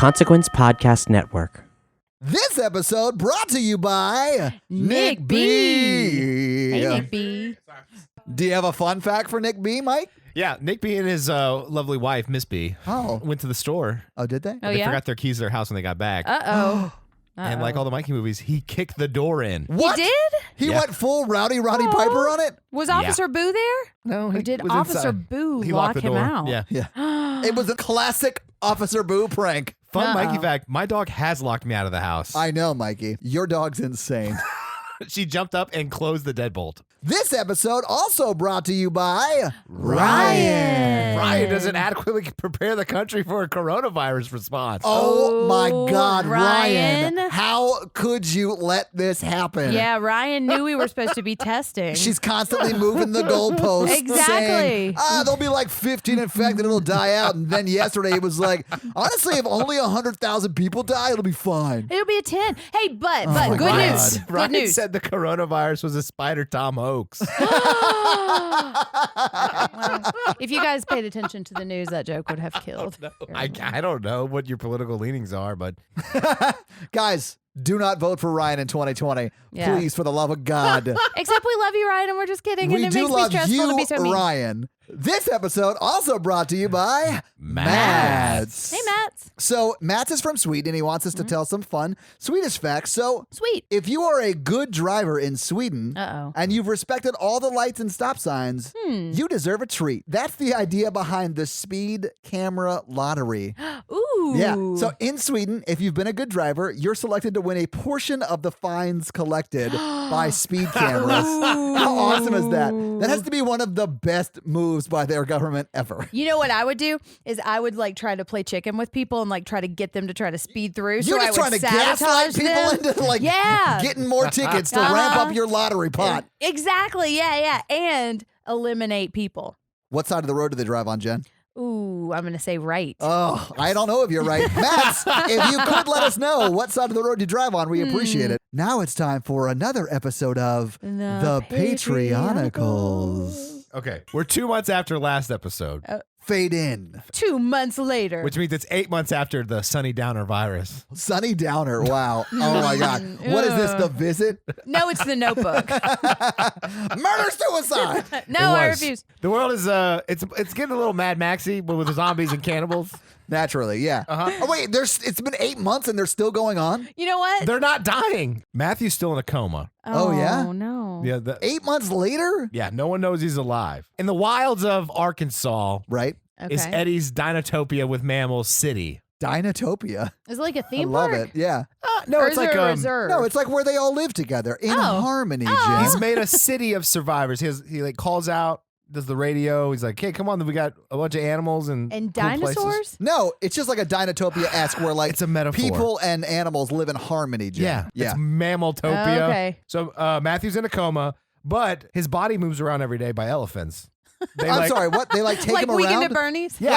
Consequence Podcast Network. This episode brought to you by Nick B. Hey, Nick B. Do you have a fun fact for Nick B, Mike? Yeah, Nick B and his lovely wife, Miss B, went to the store. Oh, did they? They forgot their keys to their house when they got back. Uh-oh. And like all the Mikey movies, he kicked the door in. What? He did? He went full Rowdy Piper on it? Was Officer Boo there? No, Or did Officer Boo He lock locked the him door. out? Yeah. It was a classic Officer Boo prank. Fun Mikey fact, my dog has locked me out of the house. I know, Mikey. Your dog's insane. She jumped up and closed the deadbolt. This episode also brought to you by Ryan. Ryan doesn't adequately prepare the country for a coronavirus response. Oh my God, Ryan. How could you let this happen? Yeah, Ryan knew we were supposed to be testing. She's constantly moving the goalposts. Exactly. Saying, there'll be like 15 infected, it'll die out. And then yesterday it was like, honestly, if only 100,000 people die, it'll be fine. It'll be a 10. Hey, but my good God. news. Ryan Good news. said the coronavirus was a Spider Tom hoax. If you guys paid attention to the news, that joke would have killed. I don't know what your political leanings are, but Guys, do not vote for Ryan in 2020. Yeah. Please, for the love of God. Except we love you, Ryan, and we're just kidding. We and it do makes me love stressful you, to be so mean. Ryan. This episode also brought to you by Matt's. Hey, Matt. So Matt's is from Sweden, and he wants us to tell some fun Swedish facts. So Sweet. if you are a good driver in Sweden Uh-oh. and you've respected all the lights and stop signs, you deserve a treat. That's the idea behind the speed camera lottery. Ooh. Yeah. So in Sweden, if you've been a good driver, you're selected to win a portion of the fines collected by speed cameras. How awesome is that? That has to be one of the best moves by their government ever. You know what I would do is I would like try to play chicken with people and like try to get them to try to speed through. You're so just I would trying to gaslight sabotage people them. into like getting more tickets to ramp up your lottery pot. Exactly. Yeah. And eliminate people. What side of the road do they drive on, Jen? Ooh, I'm going to say right. Oh, I don't know if you're right. Matt, if you could let us know what side of the road you drive on, we appreciate it. Now it's time for another episode of The Patreonicals. okay. We're 2 months after last episode, Fade in. 2 months later. which means it's 8 months after the Sunny Downer virus. Sunny Downer. Wow. Oh my God. What is this? The Visit? No, it's the Notebook. Murder suicide. No, It I was. refuse. The world is it's getting a little Mad Maxy, but with the zombies and cannibals. Naturally, yeah. Oh wait, it's been 8 months and they're still going on? You know what? They're not dying. Matthew's still in a coma. Oh, yeah? Oh, no. Yeah. 8 months later? Yeah. No one knows he's alive. In the wilds of Arkansas Right. Okay. is Eddie's Dinotopia with Mammals City. Dinotopia. Is it like a I theme love park? it. Yeah. No, Or it's is like there a reserve? No, it's like where they all live together in harmony, Jen. He's made a city of survivors. He like calls out, does the radio. He's like, hey, come on, we got a bunch of animals and And cool places. dinosaurs? No, it's just like a Dinotopia-esque where like It's a metaphor. people and animals live in harmony, Jen. Yeah, it's Mammaltopia. Oh, okay. So Matthew's in a coma, but his body moves around every day by elephants. They I'm like, sorry, what? They like take Like him Weekend around? at Bernie's? Yeah.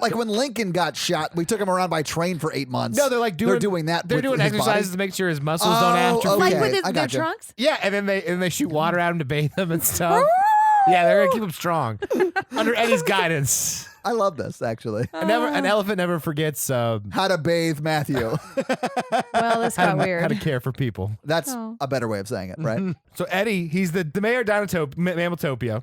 Like when Lincoln got shot, we took him around by train for 8 months. No, they're doing that. They're with doing his exercises body. to make sure his muscles don't Oh, atrophy. okay. Like with I their gotcha. trunks? Yeah, and then they shoot water at him to bathe him and stuff. Yeah, they're gonna keep him strong under Eddie's guidance. I love this actually. An elephant never forgets How to bathe Matthew. Well, this got weird. how to care for people. That's a better way of saying it, right? So Eddie, he's the mayor of Mammaltopia,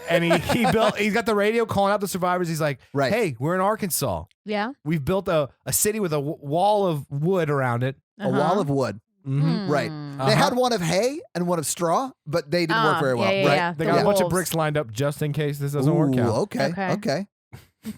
and he's got the radio calling out the survivors. He's like, Right. hey, we're in Arkansas. Yeah. We've built a city with a wall of wood around it. A wall of wood. Mm-hmm. Right. They had one of hay and one of straw, but they didn't work very well. yeah, right? yeah. They The got a bunch of wolves. bricks lined up just in case this doesn't work out. Okay. Okay. Okay.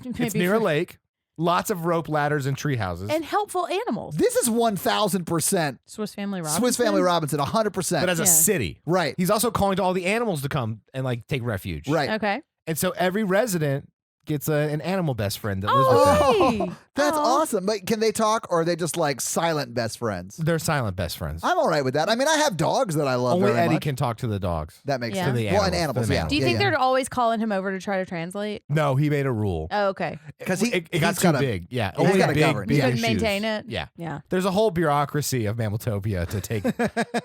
It's Maybe near a for- lake, lots of rope ladders and tree houses. And helpful animals. This is 1,000% Swiss Family Robinson. Swiss Family Robinson, 100%. but as a Yeah. city. Right. He's also calling to all the animals to come and like take refuge. Right. Okay. And so every resident gets an animal best friend that lives with them. Oh, hey. That's Oh. awesome. But can they talk or are they just like silent best friends? They're silent best friends. I'm all right with that. I mean, I have dogs that I love Only very Eddie much. can talk to the dogs. That makes Yeah. sense. To the Well, and animals, animals, to the yeah. animals. Do you think yeah. they're always calling him over to try to translate? No, he made a rule. Oh, okay. Because It got he's too gotta- big. Yeah. he's Only gotta big, govern. big He couldn't issues. maintain it? Yeah. Yeah. There's a whole bureaucracy of Mammaltopia to take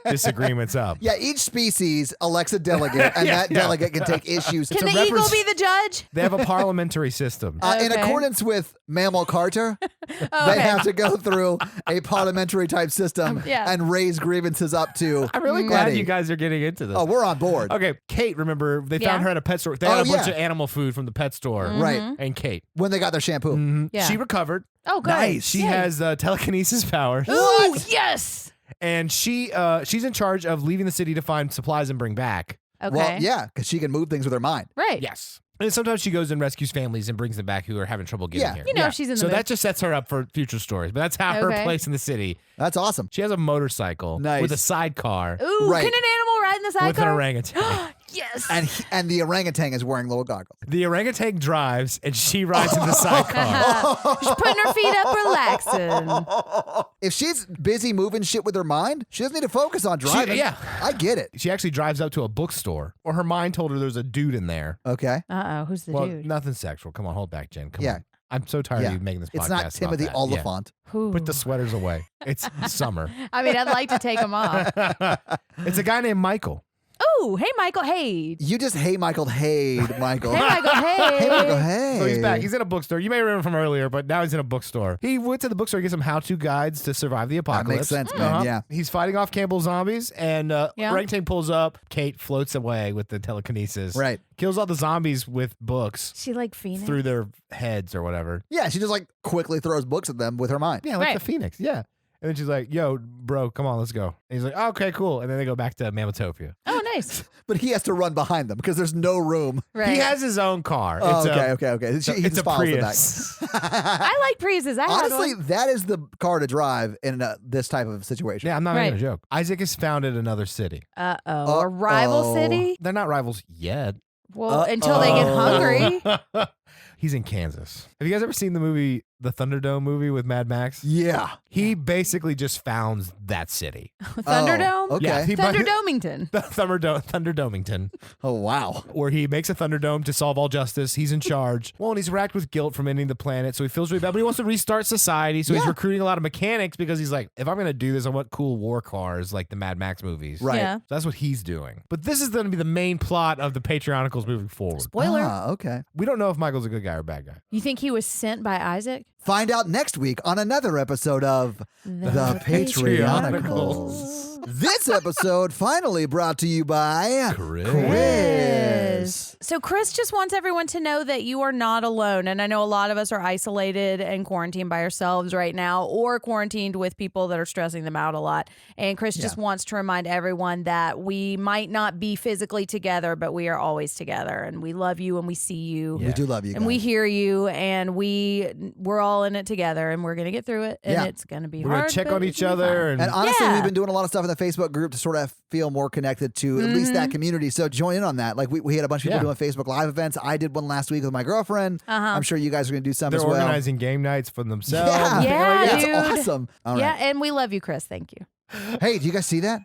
disagreements up. Yeah, each species elects a delegate, and that delegate can take issues. Can a the eagle repres- be the judge? They have a parliamentary system. In Okay. accordance with Mammal Carter, they okay. have to go through a parliamentary type system Yeah. and raise grievances up to. I'm really glad Eddie. you guys are getting into this. Oh, we're on board. Okay, Kate, remember, they Yeah. found her at a pet store. They Oh, had a bunch yeah. of animal food from the pet store. Right. And Kate. When they got their shampoo. Yeah. She recovered. Oh, good. Nice. She Yay. has telekinesis powers. Ooh, yes. And she's in charge of leaving the city to find supplies and bring back. Okay. Well, yeah, because she can move things with her mind. Right. Yes. And sometimes she goes and rescues families and brings them back who are having trouble getting Yeah. here. You know, she's in the So mood. that just sets her up for future stories. But that's how her Okay. place in the city. That's awesome. She has a motorcycle Nice. with a sidecar Ooh, Right. can an animal ride in the with an sidecar? orangutan. Yes. And the orangutan is wearing little goggles. The orangutan drives and she rides in the sidecar. She's putting her feet up, relaxing. If she's busy moving shit with her mind, she doesn't need to focus on driving. yeah. I get it. She actually drives up to a bookstore, or her mind told her there's a dude in there. Okay. Uh-oh, who's the Well, dude? nothing sexual. Come on, hold back, Jen. Come Yeah. on. I'm so tired Yeah. of you making this podcast. It's not about Timothy that. Oliphant. Who? Yeah. Put the sweaters away. It's summer. I mean, I'd like to take him off. It's a guy named Michael. Ooh, hey, Michael. Hey. You just hey Michael Hayed, Michael. Hey, Michael. Hey. Hey, Michael, hey. So he's back. He's in a bookstore. You may remember from earlier, but now he's in a bookstore. He went to the bookstore to get some how-to guides to survive the That apocalypse. makes sense, man. Yeah. He's fighting off Campbell zombies, and Yeah. orangutan pulls up. Kate floats away with the telekinesis. Right. Kills all the zombies with books She like Phoenix. through their heads or whatever. Yeah, she just like quickly throws books at them with her mind. Yeah, like Right. the Phoenix. Yeah. And then she's like, yo, bro, come on, let's go. And he's like, okay, cool. And then they go back to Mammatopia. Oh, nice. But he has to run behind them because there's no room. Right. He has his own car. Oh, It's a- okay. He It's just a follows them back. Prius. I like Priuses. I had Honestly, one. that is the car to drive in this type of situation. Yeah, I'm not Right. making a joke. Isaac has founded another city. Uh-oh. A rival Uh-oh. city? They're not rivals yet. Well, until they get hungry. He's in Kansas. Have you guys ever seen the movie, the Thunderdome movie with Mad Max? Yeah. He basically just founds that city. Thunderdome? Oh, okay. Yeah, he- Thunderdomington. The Thunderdomington, Oh, wow. where he makes a Thunderdome to solve all justice. He's in charge. Well, and he's racked with guilt from ending the planet, so he feels really bad, but he wants to restart society, so he's Yeah. recruiting a lot of mechanics because he's like, if I'm going to do this, I want cool war cars like the Mad Max movies. Right. Yeah. So that's what he's doing. But this is going to be the main plot of the Patreonicals moving forward. Spoiler. Okay. We don't know if Michael's a good guy or a bad guy. You think he was sent by Isaac? Find out next week on another episode of The Patreonicals. This episode finally brought to you by Chris. So Chris just wants everyone to know that you are not alone. And I know a lot of us are isolated and quarantined by ourselves right now, or quarantined with people that are stressing them out a lot. And Chris just wants to remind everyone that we might not be physically together, but we are always together. And we love you and we see you. We do love you guys. And we hear you, and we're all in it together, and we're gonna get through it. And Yeah. it's gonna be We're hard. going to check but on it's each gonna be other. fun. And And honestly, Yeah. we've been doing a lot of stuff in the Facebook group to sort of feel more connected to at least that community. So join in on that. Like we had a bunch of people Yeah. doing Facebook Live events. I did one last week with my girlfriend. I'm sure you guys are going to do some they're as well. organizing game nights for themselves. Yeah, Yeah, it's dude. awesome. All right. Yeah, and we love you, Chris. Thank you. Hey, do you guys see that?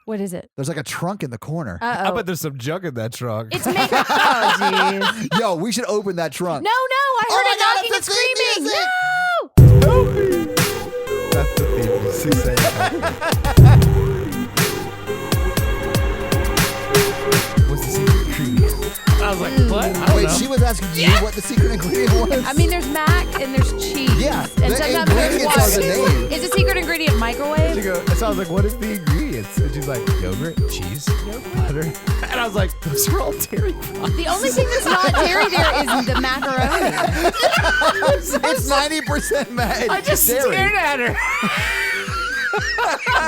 What is it? There's like a trunk in the corner. I Uh-oh. bet there's some junk in that trunk. It's me. Oh, jeez. Yo, we should open that trunk. No, I Oh heard my it God, knocking and it's the theme screaming. music. No! That's the theme. She said that. What's the secret ingredient? I was like, what? I don't Wait, know. she was asking you what the secret ingredient was. I mean, there's mac and there's cheese. Yeah, And the sometimes there's ingredients are the water. name. Is the secret ingredient microwave? She goes, so I was like, what is the ingredients? And she's like, yogurt, cheese, butter. And I was like, those are all dairy products. The only thing that's not dairy there is the macaroni. It's 90% mad. I just dairy. stared at her.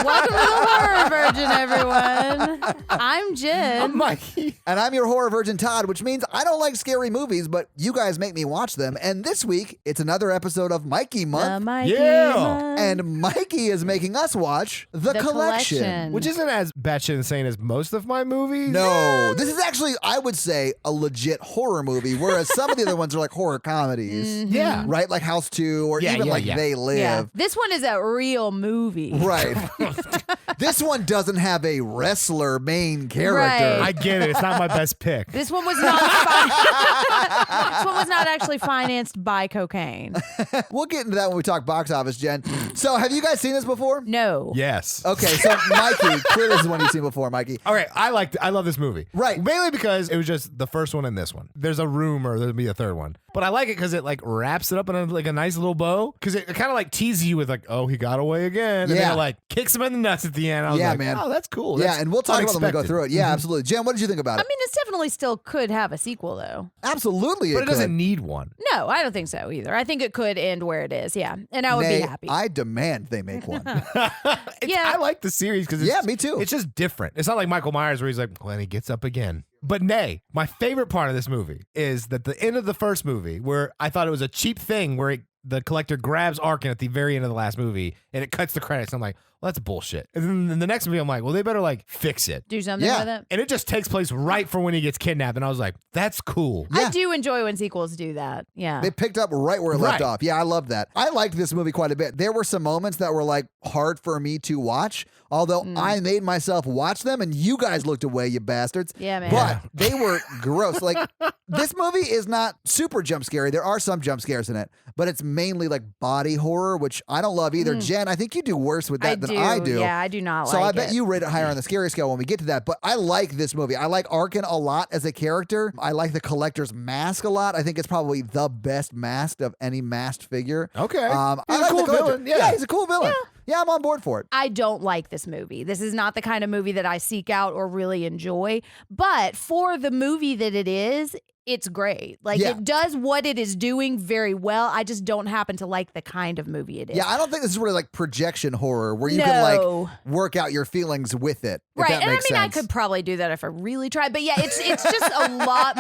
Welcome to the Horror Virgin, everyone. I'm Jen. I'm Mikey. And I'm your horror virgin Todd, which means I don't like scary movies, but you guys make me watch them. And this week, it's another episode of Mikey The Month. Mikey Yeah. Month. And Mikey is making us watch The Collection. Which isn't as batshit insane as most of my movies. No, this is actually, I would say, a legit horror movie, whereas some of the other ones are like horror comedies. Yeah. Right? Like House 2 or Yeah, even yeah, like yeah. They Live. Yeah. This one is a real movie. Right. This one doesn't have a wrestler main character. Right. I get it. It's not my best pick. This one was not. This one was not actually financed by cocaine. We'll get into that when we talk box office, Jen. So, have you guys seen this before? No. Yes. Okay, so Mikey, clearly this is one you've seen before, Mikey. Okay, I love this movie. Right. Mainly because it was just the first one and this one. There's a rumor there'll be a third one. But I like it because it like wraps it up in a nice little bow. Because it kind of like teases you with like, oh, he got away again. And then it like kicks him in the nuts at the end. I was like, man. oh, that's cool. Yeah, That's and we'll talk about them when we go unexpected. through it. Yeah, absolutely. Jen, what did you think about I it? mean, it definitely still could have a sequel, though. Absolutely, But it doesn't could. need one. No, I don't think so either. I think it could end where it is. Yeah, and I would Nay, be happy. I demand they make one. Yeah. I like the series because Yeah, me too. It's just different. It's not like Michael Myers where he's like, when he gets up again. But nay, my favorite part of this movie is that the end of the first movie where I thought it was a cheap thing where the collector grabs Arkin at the very end of the last movie and it cuts the credits. I'm like, well, that's bullshit. And then in the next movie, I'm like, well, they better like fix it. Do something Yeah. with it. And it just takes place right for when he gets kidnapped. And I was like, that's cool. Yeah. I do enjoy when sequels do that. Yeah. They picked up right where it left Right. off. Yeah, I loved that. I liked this movie quite a bit. There were some moments that were like hard for me to watch, although I made myself watch them and you guys looked away, you bastards. Yeah, man. But they were gross. Like, this movie is not super jump scary. There are some jump scares in it, but it's mainly like body horror, which I don't love either. Jen, I think you do worse with that than I do. Yeah, I do not So like I bet it. you rate it higher on the scary scale when we get to that. But I like this movie. I like Arkin a lot as a character. I like the collector's mask a lot. I think it's probably the best masked of any masked figure. Okay. I He's a like cool the collector. villain. Yeah. He's a cool villain. Yeah, I'm on board for it. I don't like this movie. This is not the kind of movie that I seek out or really enjoy. But for the movie that it is, it's great. Like, Yeah. it does what it is doing very well. I just don't happen to like the kind of movie it is. Yeah, I don't think this is really like projection horror where you No. can like work out your feelings with it. If Right, that and I mean, makes I sense. could probably do that if I really tried, but yeah, it's just a lot.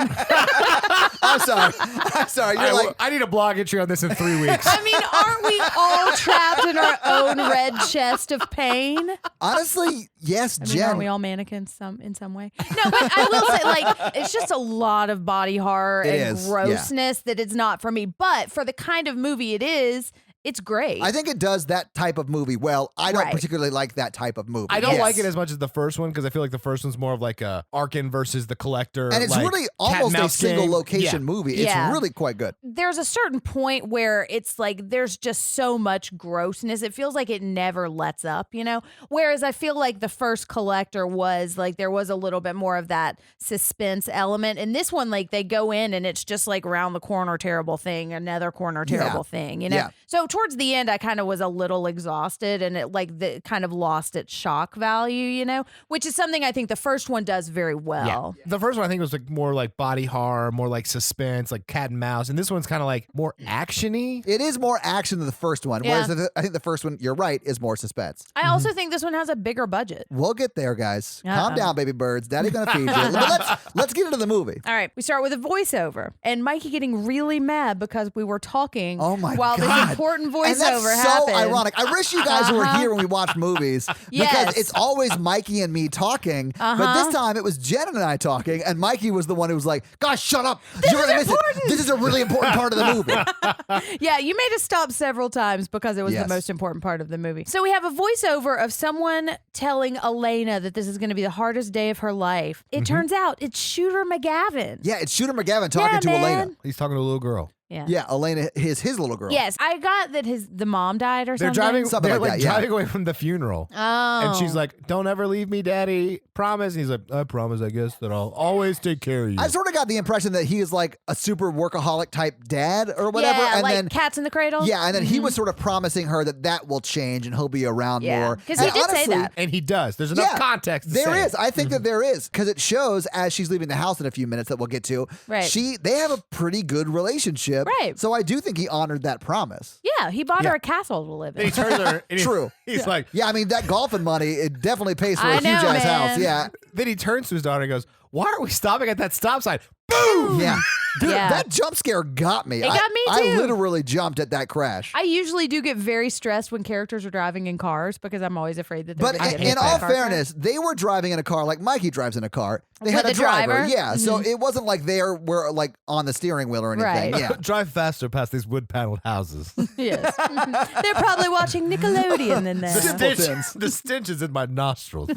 I'm sorry. I'm sorry. You're like, I need a blog entry on this in 3 weeks. I mean, aren't we all trapped in our own red chest of pain? honestly, yes, I mean, Jen. aren't we all mannequins in some way? No, but I will say, like, it's just a lot of body horror It and is, yeah. grossness that it's not for me. But for the kind of movie it is, it's great. I think it does that type of movie well. I don't Right. particularly like that type of movie. I don't Yes. like it as much as the first one because I feel like the first one's more of like a Arkin versus the collector. And it's like, really cat almost and a mouse single game. location Yeah. movie. It's Yeah. really quite good. There's a certain point where it's like there's just so much grossness. It feels like it never lets up, you know? Whereas I feel like the first Collector was like there was a little bit more of that suspense element. And this one, like they go in and it's just like around the corner terrible thing, another corner terrible thing, you know? Yeah. So towards the end, I kind of was a little exhausted and it like the kind of lost its shock value, you know? Which is something I think the first one does very well. Yeah. The first one I think was like more like body horror, more like suspense, like cat and mouse, and this one's kind of like more actiony. It is more action than the first one, Yeah. whereas I think the first one, you're right, is more suspense. I also think this one has a bigger budget. We'll get there, guys. Calm Uh-uh. down, baby birds. Daddy's gonna feed you. But let's get into the movie. All right, we start with a voiceover, and Mikey getting really mad because we were talking Oh my while God. this important voiceover And that's happened. so ironic. I wish you guys were here when we watch movies because Yes. it's always Mikey and me talking. But this time it was Jen and I talking, and Mikey was the one who was like, "Guys, shut up! You're gonna miss it. This is a really important part of the movie." Yeah, you made us stop several times because it was Yes. the most important part of the movie. So we have a voiceover of someone telling Elena that this is going to be the hardest day of her life. It turns out it's Shooter McGavin. Yeah, it's Shooter McGavin talking Yeah, to man. Elena. He's talking to a little girl. Yeah. Yeah, Elena is his little girl. Yes, I got that the mom died or They're something. driving. Something They're like like that, yeah. driving away from the funeral, Oh. and she's like, "Don't ever leave me, Daddy. Promise." And he's like, "I promise. I guess that I'll always take care of you." I sort of got the impression that he is like a super workaholic type dad or whatever. Yeah, and like then Cats in the Cradle. yeah, and then he was sort of promising her that will change and he'll be around Yeah, more. 'cause he And did say honestly, that. and he does. There's enough context. To There say is. it. I think that there is because it shows as she's leaving the house in a few minutes that we'll get to. Right. They have a pretty good relationship. Right. So I do think he honored that promise. Yeah, he bought Yeah. her a castle to live And he in. turns her. And True. He's like, Yeah, I mean that golfing money it definitely pays for I a huge know, ass man. house. Yeah. then he turns to his daughter and goes, "Why aren't we stopping at that stop sign?" Boom! Boom! Yeah. Dude, Yeah. that jump scare got me. It got me I too. literally jumped at that crash. I usually do get very stressed when characters are driving in cars because I'm always afraid that they're But going to get in hit by a all car crash. fairness, they were driving in a car like Mikey drives in a car. They With had a the driver? Yeah, so it wasn't like they were like on the steering wheel or anything. Right. Yeah. Drive faster past these wood-paneled houses. Yes. They're probably watching Nickelodeon in there. Simpletons. The stench is in my nostrils.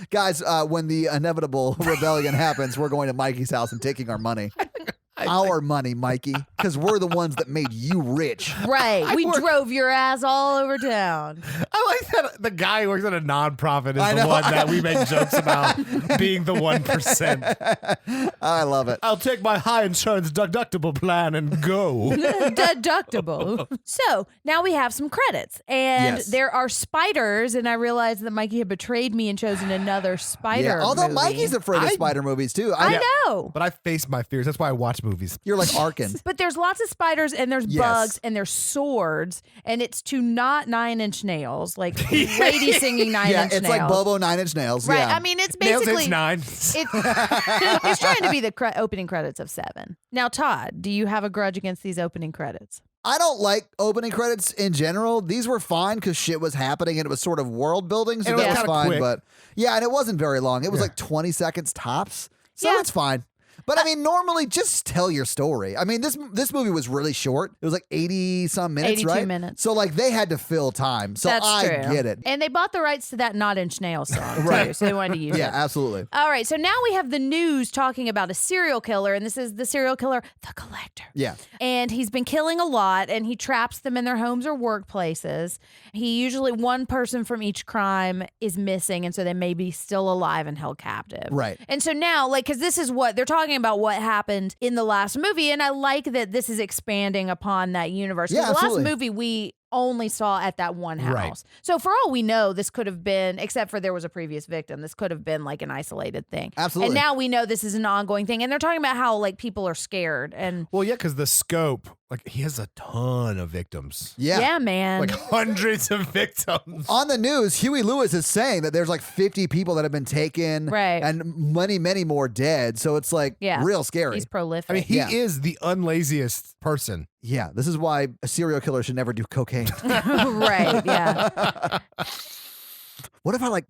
Guys, when the inevitable rebellion happens, we're going to Mikey's house and taking our money. Our money, Mikey, because we're the ones that made you rich. Right. We drove your ass all over town. I like that the guy who works at a nonprofit I is the know. one that we make jokes about being the 1%. I love it. I'll take my high insurance deductible plan and go. Deductible. So now we have some credits, and Yes. there are spiders. And I realized that Mikey had betrayed me and chosen another spider. Yeah, although movie. Mikey's afraid of spider movies too. I know. But I face my fears. That's why I watch movies. You're like Arkin. But there's lots of spiders and there's Yes. bugs and there's swords, and it's to not 9 Inch Nails, like lady singing 9 Yeah, Inch it's Nails. like Bobo 9 Inch Nails. Right. Yeah. I mean, it's Nails basically Inch 9. it's trying to be the opening credits of 7. Now, Todd, do you have a grudge against these opening credits? I don't like opening credits in general. These were fine because shit was happening and it was sort of world building, so And it that was was kinda fine. quick. But yeah, and it wasn't very long. It was Yeah. like 20 seconds tops, so Yeah. it's fine. But I mean, normally just tell your story. I mean, this movie was really short. It was like 80 some minutes, 82 right? minutes. So like they had to fill time. So That's I true. get it. And they bought the rights to that Not Inch Nails song, too, Right. so they wanted to use Yeah, it. absolutely. All right, so now we have the news talking about a serial killer, and this is the serial killer, the Collector. Yeah. And he's been killing a lot, and he traps them in their homes or workplaces. He usually, one person from each crime is missing, and so they may be still alive and held captive. Right. And so now, like, because this is what they're talking about, what happened in the last movie, and I like that this is expanding upon that universe. 'Cause Yeah, the last absolutely. movie we only saw at that one house. Right. So for all we know, this could have been, except for there was a previous victim, this could have been like an isolated thing. Absolutely. And now we know this is an ongoing thing. And they're talking about how like people are scared. And Well, yeah, because the scope, like, he has a ton of victims. Yeah. man. Like hundreds of victims. On the news, Huey Lewis is saying that there's like 50 people that have been taken Right. and many more dead. So it's like Yeah. real scary. He's prolific. I mean, he Yeah. is the unlaziest person. Yeah, this is why a serial killer should never do cocaine. right. Yeah. What if I like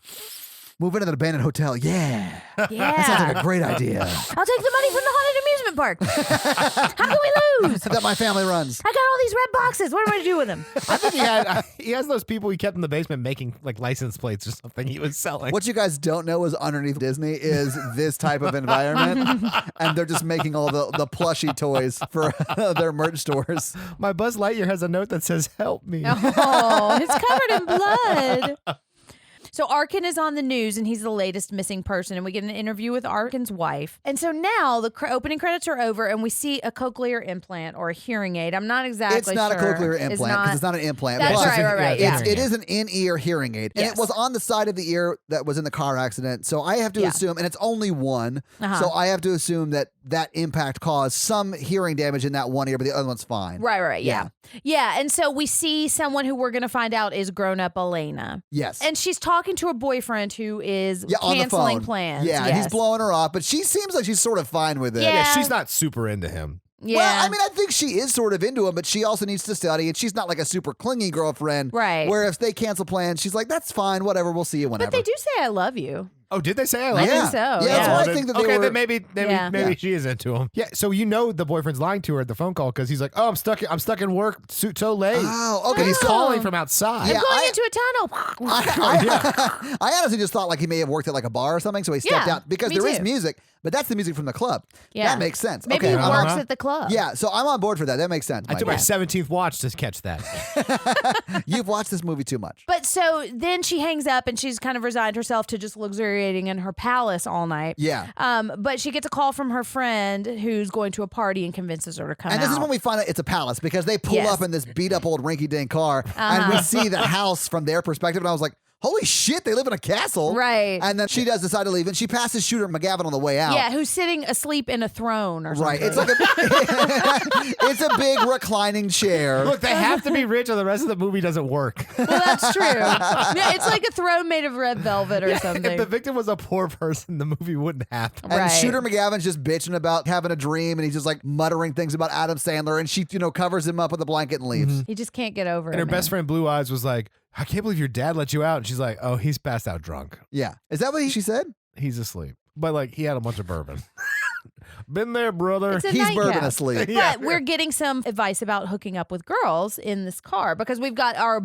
move into that abandoned hotel? Yeah. Yeah. That sounds like a great idea I'll take the money from the haunted amusement park. How can we lose? that my family runs. I got all these red boxes. What am I to do with them? I think he has those people he kept in the basement making like license plates or something he was selling. What you guys don't know is underneath Disney is this type of environment, and they're just making all the plushy toys for their merch stores. My Buzz Lightyear has a note that says, "Help me." Oh, it's covered in blood. So Arkin is on the news, and he's the latest missing person, and we get an interview with Arkin's wife. And so now the opening credits are over, and we see a cochlear implant or a hearing aid. I'm not exactly It's not sure. a cochlear implant because it's not an implant. That's but right. Yeah. It is an in-ear hearing aid, and Yes. it was on the side of the ear that was in the car accident. So I have to Yeah. assume, and it's only one, Uh-huh. so I have to assume that impact caused some hearing damage in that one ear, but the other one's fine. Right. Yeah. And so we see someone who we're going to find out is grown-up Elena. Yes. And she's talking to her boyfriend who is on the canceling phone. plans. Yeah, and he's blowing her off, but she seems like she's sort of fine with it. Yeah. Yeah, she's not super into him. Yeah. Well, I mean, I think she is sort of into him, but she also needs to study, and she's not like a super clingy girlfriend. Right. Where if they cancel plans, she's like, that's fine, whatever, we'll see you whenever. but they do say I love you. Oh, did they say I I love think Yeah. so. Yeah, that's Yeah. why I think that they okay, were- then maybe Yeah. Yeah. she is into him. Yeah, so you know the boyfriend's lying to her at the phone call because he's like, "Oh, I'm stuck in work so late." Oh, okay. And he's Oh. calling from outside. Yeah. I'm going I- into a tunnel. I honestly just thought like he may have worked at like a bar or something, so he stepped Yeah, out because me there is too. music, but that's the music from the club. Yeah. That makes sense. Maybe okay, he I'm- works Uh-huh. at the club. Yeah, so I'm on board for that. That makes sense. I took Mike. my 17th watch to catch that. You've watched this movie too much. But so then she hangs up and she's kind of resigned herself to just luxuriating in her palace all night. Yeah. But she gets a call from her friend who's going to a party and convinces her to come And this is out. when we find out it's a palace because they pull Yes. up in this beat up old rinky dink car and we see the house from their perspective. And I was like, holy shit, they live in a castle. Right. And then she does decide to leave, and she passes Shooter McGavin on the way out. Yeah, who's sitting asleep in a throne or something. Right. It's like it's a big reclining chair. Look, they have to be rich or the rest of the movie doesn't work. Well, that's true. Yeah, it's like a throne made of red velvet or something. If the victim was a poor person, the movie wouldn't happen. And Right. Shooter McGavin's just bitching about having a dream, and he's just like muttering things about Adam Sandler, and she, covers him up with a blanket and leaves. He just can't get over it. And her man. best friend Blue Eyes was like, I can't believe your dad let you out. And she's like, oh, he's passed out drunk. Yeah. Is that what she said? He's asleep. But like, he had a bunch of bourbon. Been there, brother. It's a He's nightcap. bourbon asleep. But we're getting some advice about hooking up with girls in this car because we've got our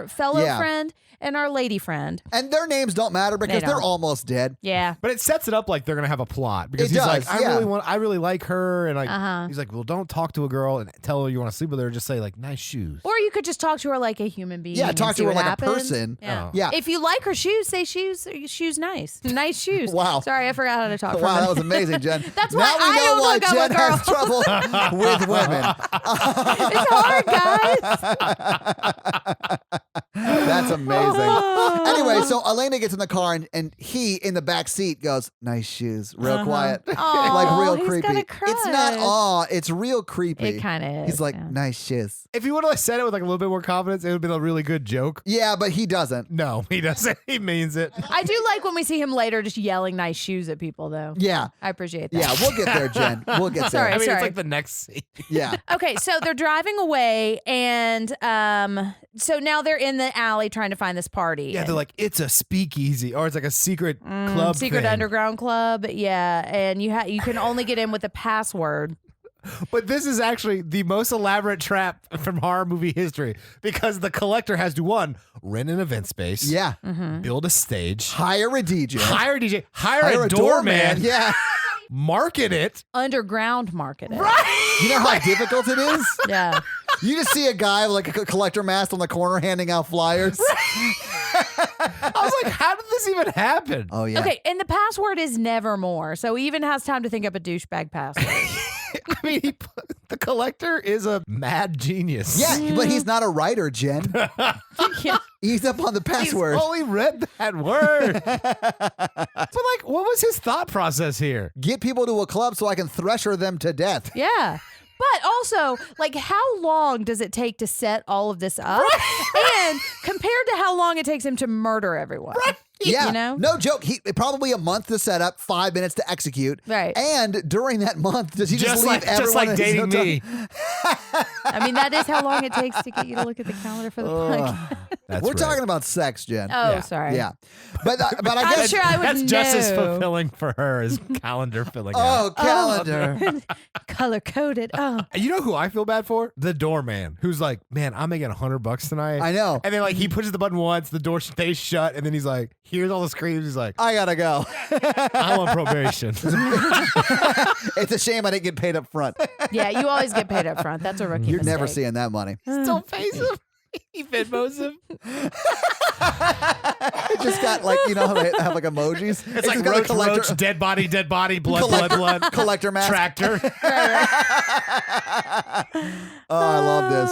fellow Yeah. friend, and our lady friend. And their names don't matter because They they're don't. almost dead. Yeah. But it sets it up like they're gonna have a plot because It he's does, like, yeah. I really like her, and like, Uh-huh. he's like, well, don't talk to a girl and tell her you want to sleep with her. Just say like, nice shoes. Or you could just talk to her like a human being. Yeah, and talk see to her what like happens. a person. Yeah. Oh. Yeah. If you like her shoes, say shoes nice. Nice shoes. Wow. Sorry, I forgot how to talk. for a Wow, that minute. was amazing, Jen. That's now why we I know don't why hook up Jen with has girls. trouble with women. It's hard, guys. That's amazing. Anyway, so Elena gets in the car and he in the back seat goes, "Nice shoes," real quiet, Aw, like real he's creepy. got a It's not crush. awe, it's real creepy. It kind of is. He's like, yeah. "Nice shoes." If he would have said it with like a little bit more confidence, it would have been a really good joke. Yeah, but he doesn't. No, he doesn't. He means it. I do like when we see him later just yelling nice shoes at people, though. Yeah, I appreciate that. yeah, we'll get there, Jen. We'll get Sorry. there. I mean, sorry. it's like the next scene. Yeah, Okay, so they're driving away, and so now they're in the alley trying to find this party. Yeah, they're like, it's a speakeasy, or it's like a secret club, secret thing. underground club. Yeah, and you can only get in with a password. But this is actually the most elaborate trap from horror movie history because the collector has to rent an event space, yeah. build a stage, Hire a DJ. hire a DJ, hire a doorman, Yeah. market it. Underground marketing. You know how difficult it is? Yeah. You just see a guy with like a collector mask on the corner handing out flyers. I was like, how did this even happen? Oh yeah. Okay, and the password is nevermore, so he even has time to think up a douchebag password. I mean, the collector is a mad genius. Yeah, but he's not a writer, Jen. Yeah. He's up on the He's password. only read that word. But like, what was his thought process here? Get people to a club so I can thresher them to death. Yeah. But also, like, how long does it take to set all of this up? And compared to how long it takes him to murder everyone. Yeah, You know? no joke. Probably a month to set up, 5 minutes to execute. Right. And during that month, does he just leave everyone? just like in his dating hotel? me. I mean, that is how long it takes to get you to look at the calendar for the podcast. That's We're right. talking about sex, Jen. Oh, Yeah. sorry. Yeah, but I I'm guess. sure I would That's know. just as fulfilling for her as calendar filling Oh, out. calendar. Color coded. Oh. You know who I feel bad for? The doorman, who's like, man, I'm making $100 tonight. I know. And then like he pushes the button once, the door stays shut, and then he's like, hears all the screams. He's like, I gotta go. I'm on probation. It's a shame I didn't get paid up front. Yeah, you always get paid up front. That's a rookie You're never mistake. seeing that money. Don't face him. He Venmos him. It just got like, you know how they have like emojis? It's like just got a roach, dead body, blood. collector mask. Tractor. Oh, I love this.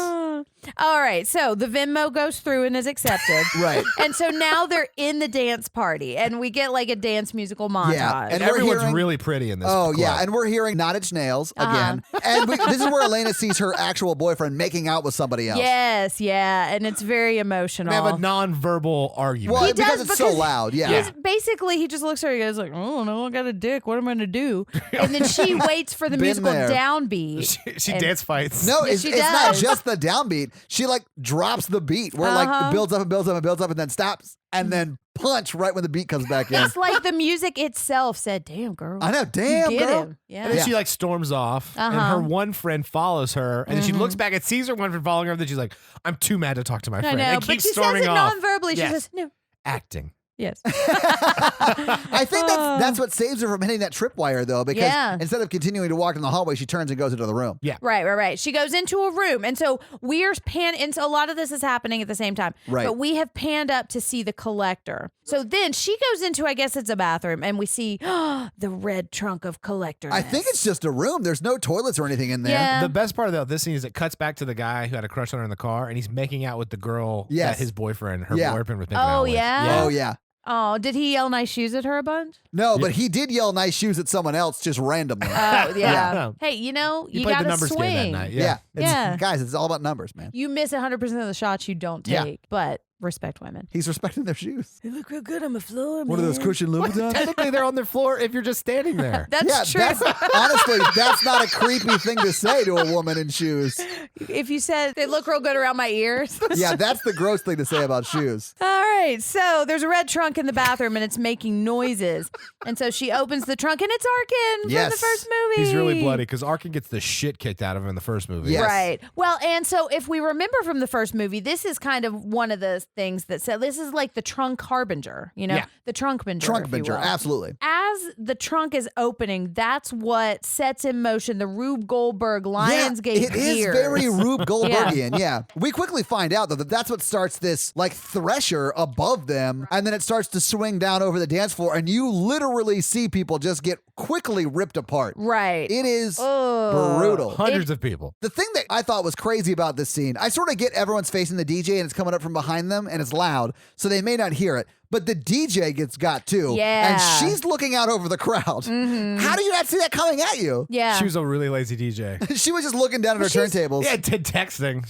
All right, so the Venmo goes through and is accepted. Right. And so now they're in the dance party, and we get like a dance musical montage. Yeah, And we're everyone's hearing- really pretty in this. Oh, club. yeah. And we're hearing Nine Inch Nails again. And this is where Elena sees her actual boyfriend making out with somebody else. Yes, yeah, and it's very emotional. They have a non-verbal argument. Well, He because does it's so because loud. Yeah. He's basically, he just looks at her and goes like, oh no, I got a dick. What am I going to do? And then she waits for the Been musical there. downbeat. she and- dance fights. No, Yes, it's she not does. just the downbeat. She like drops the beat where like it builds up and builds up and builds up and then stops and then punch right when the beat comes back in. It's like the music itself said, damn, girl. I know. Damn, You get girl. him. Yeah. And then Yeah. she like storms off, and her one friend follows her, and then she looks back and sees her one friend following her, and then she's like, "I'm too mad to talk to my I friend," know, and but keeps she says storming it off. non-verbally. Yes. She says, no. Acting. Yes. I think that's what saves her from hitting that tripwire, though, because Yeah. instead of continuing to walk in the hallway, she turns and goes into the room. Yeah. Right. She goes into a room. And so we're and so a lot of this is happening at the same time. Right. But we have panned up to see the collector. So then she goes into, I guess it's a bathroom, and we see the red trunk of collector. I think it's just a room. There's no toilets or anything in there. Yeah. The best part of this scene is it cuts back to the guy who had a crush on her in the car, and he's making out with the girl Yes. that his boyfriend, her Yeah. boyfriend was making out with. yeah? Oh, yeah. Oh, did he yell nice shoes at her a bunch? No, but he did yell nice shoes at someone else just randomly. Oh, yeah. Yeah. Hey, you He got played to the numbers swing. game that night. yeah. Yeah. Guys, it's all about numbers, man. You miss 100% of the shots you don't Yeah. take, but respect women. He's respecting their shoes. They look real good on the floor, One of those cushion Louboutins? Technically, they're on their floor if you're just standing there. That's true. Honestly, that's not a creepy thing to say to a woman in shoes. If you said they look real good around my ears. Yeah, that's the gross thing to say about shoes. All right, so there's a red trunk in the bathroom and it's making noises. And so she opens the trunk and it's Arkin Yes. from the first movie. He's really bloody because Arkin gets the shit kicked out of him in the first movie. Yes. Right. Well, and so if we remember from the first movie, this is kind of one of the things that said this is like the trunk harbinger, you know, Yeah. the trunk binger. Trunk if you binger, will. absolutely. As the trunk is opening, that's what sets in motion the Rube Goldberg Lionsgate it is gears. very Rube Goldbergian, yeah. We quickly find out, though, that that's what starts this, like, thresher above them, and then it starts to swing down over the dance floor, and you literally see people just get quickly ripped apart. Right. It is Ugh. brutal. Hundreds of people. The thing that I thought was crazy about this scene, I sort of get everyone's facing the DJ and it's coming up from behind them and it's loud, so they may not hear it. But the DJ gets got too. Yeah. And she's looking out over the crowd. How do you not see that coming at you? Yeah. She was a really lazy DJ. She was just looking down at her turntables. Yeah, texting.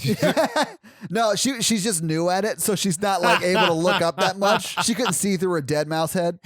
No, she's just new at it, so she's not like able to look up that much. She couldn't see through her dead mouse head.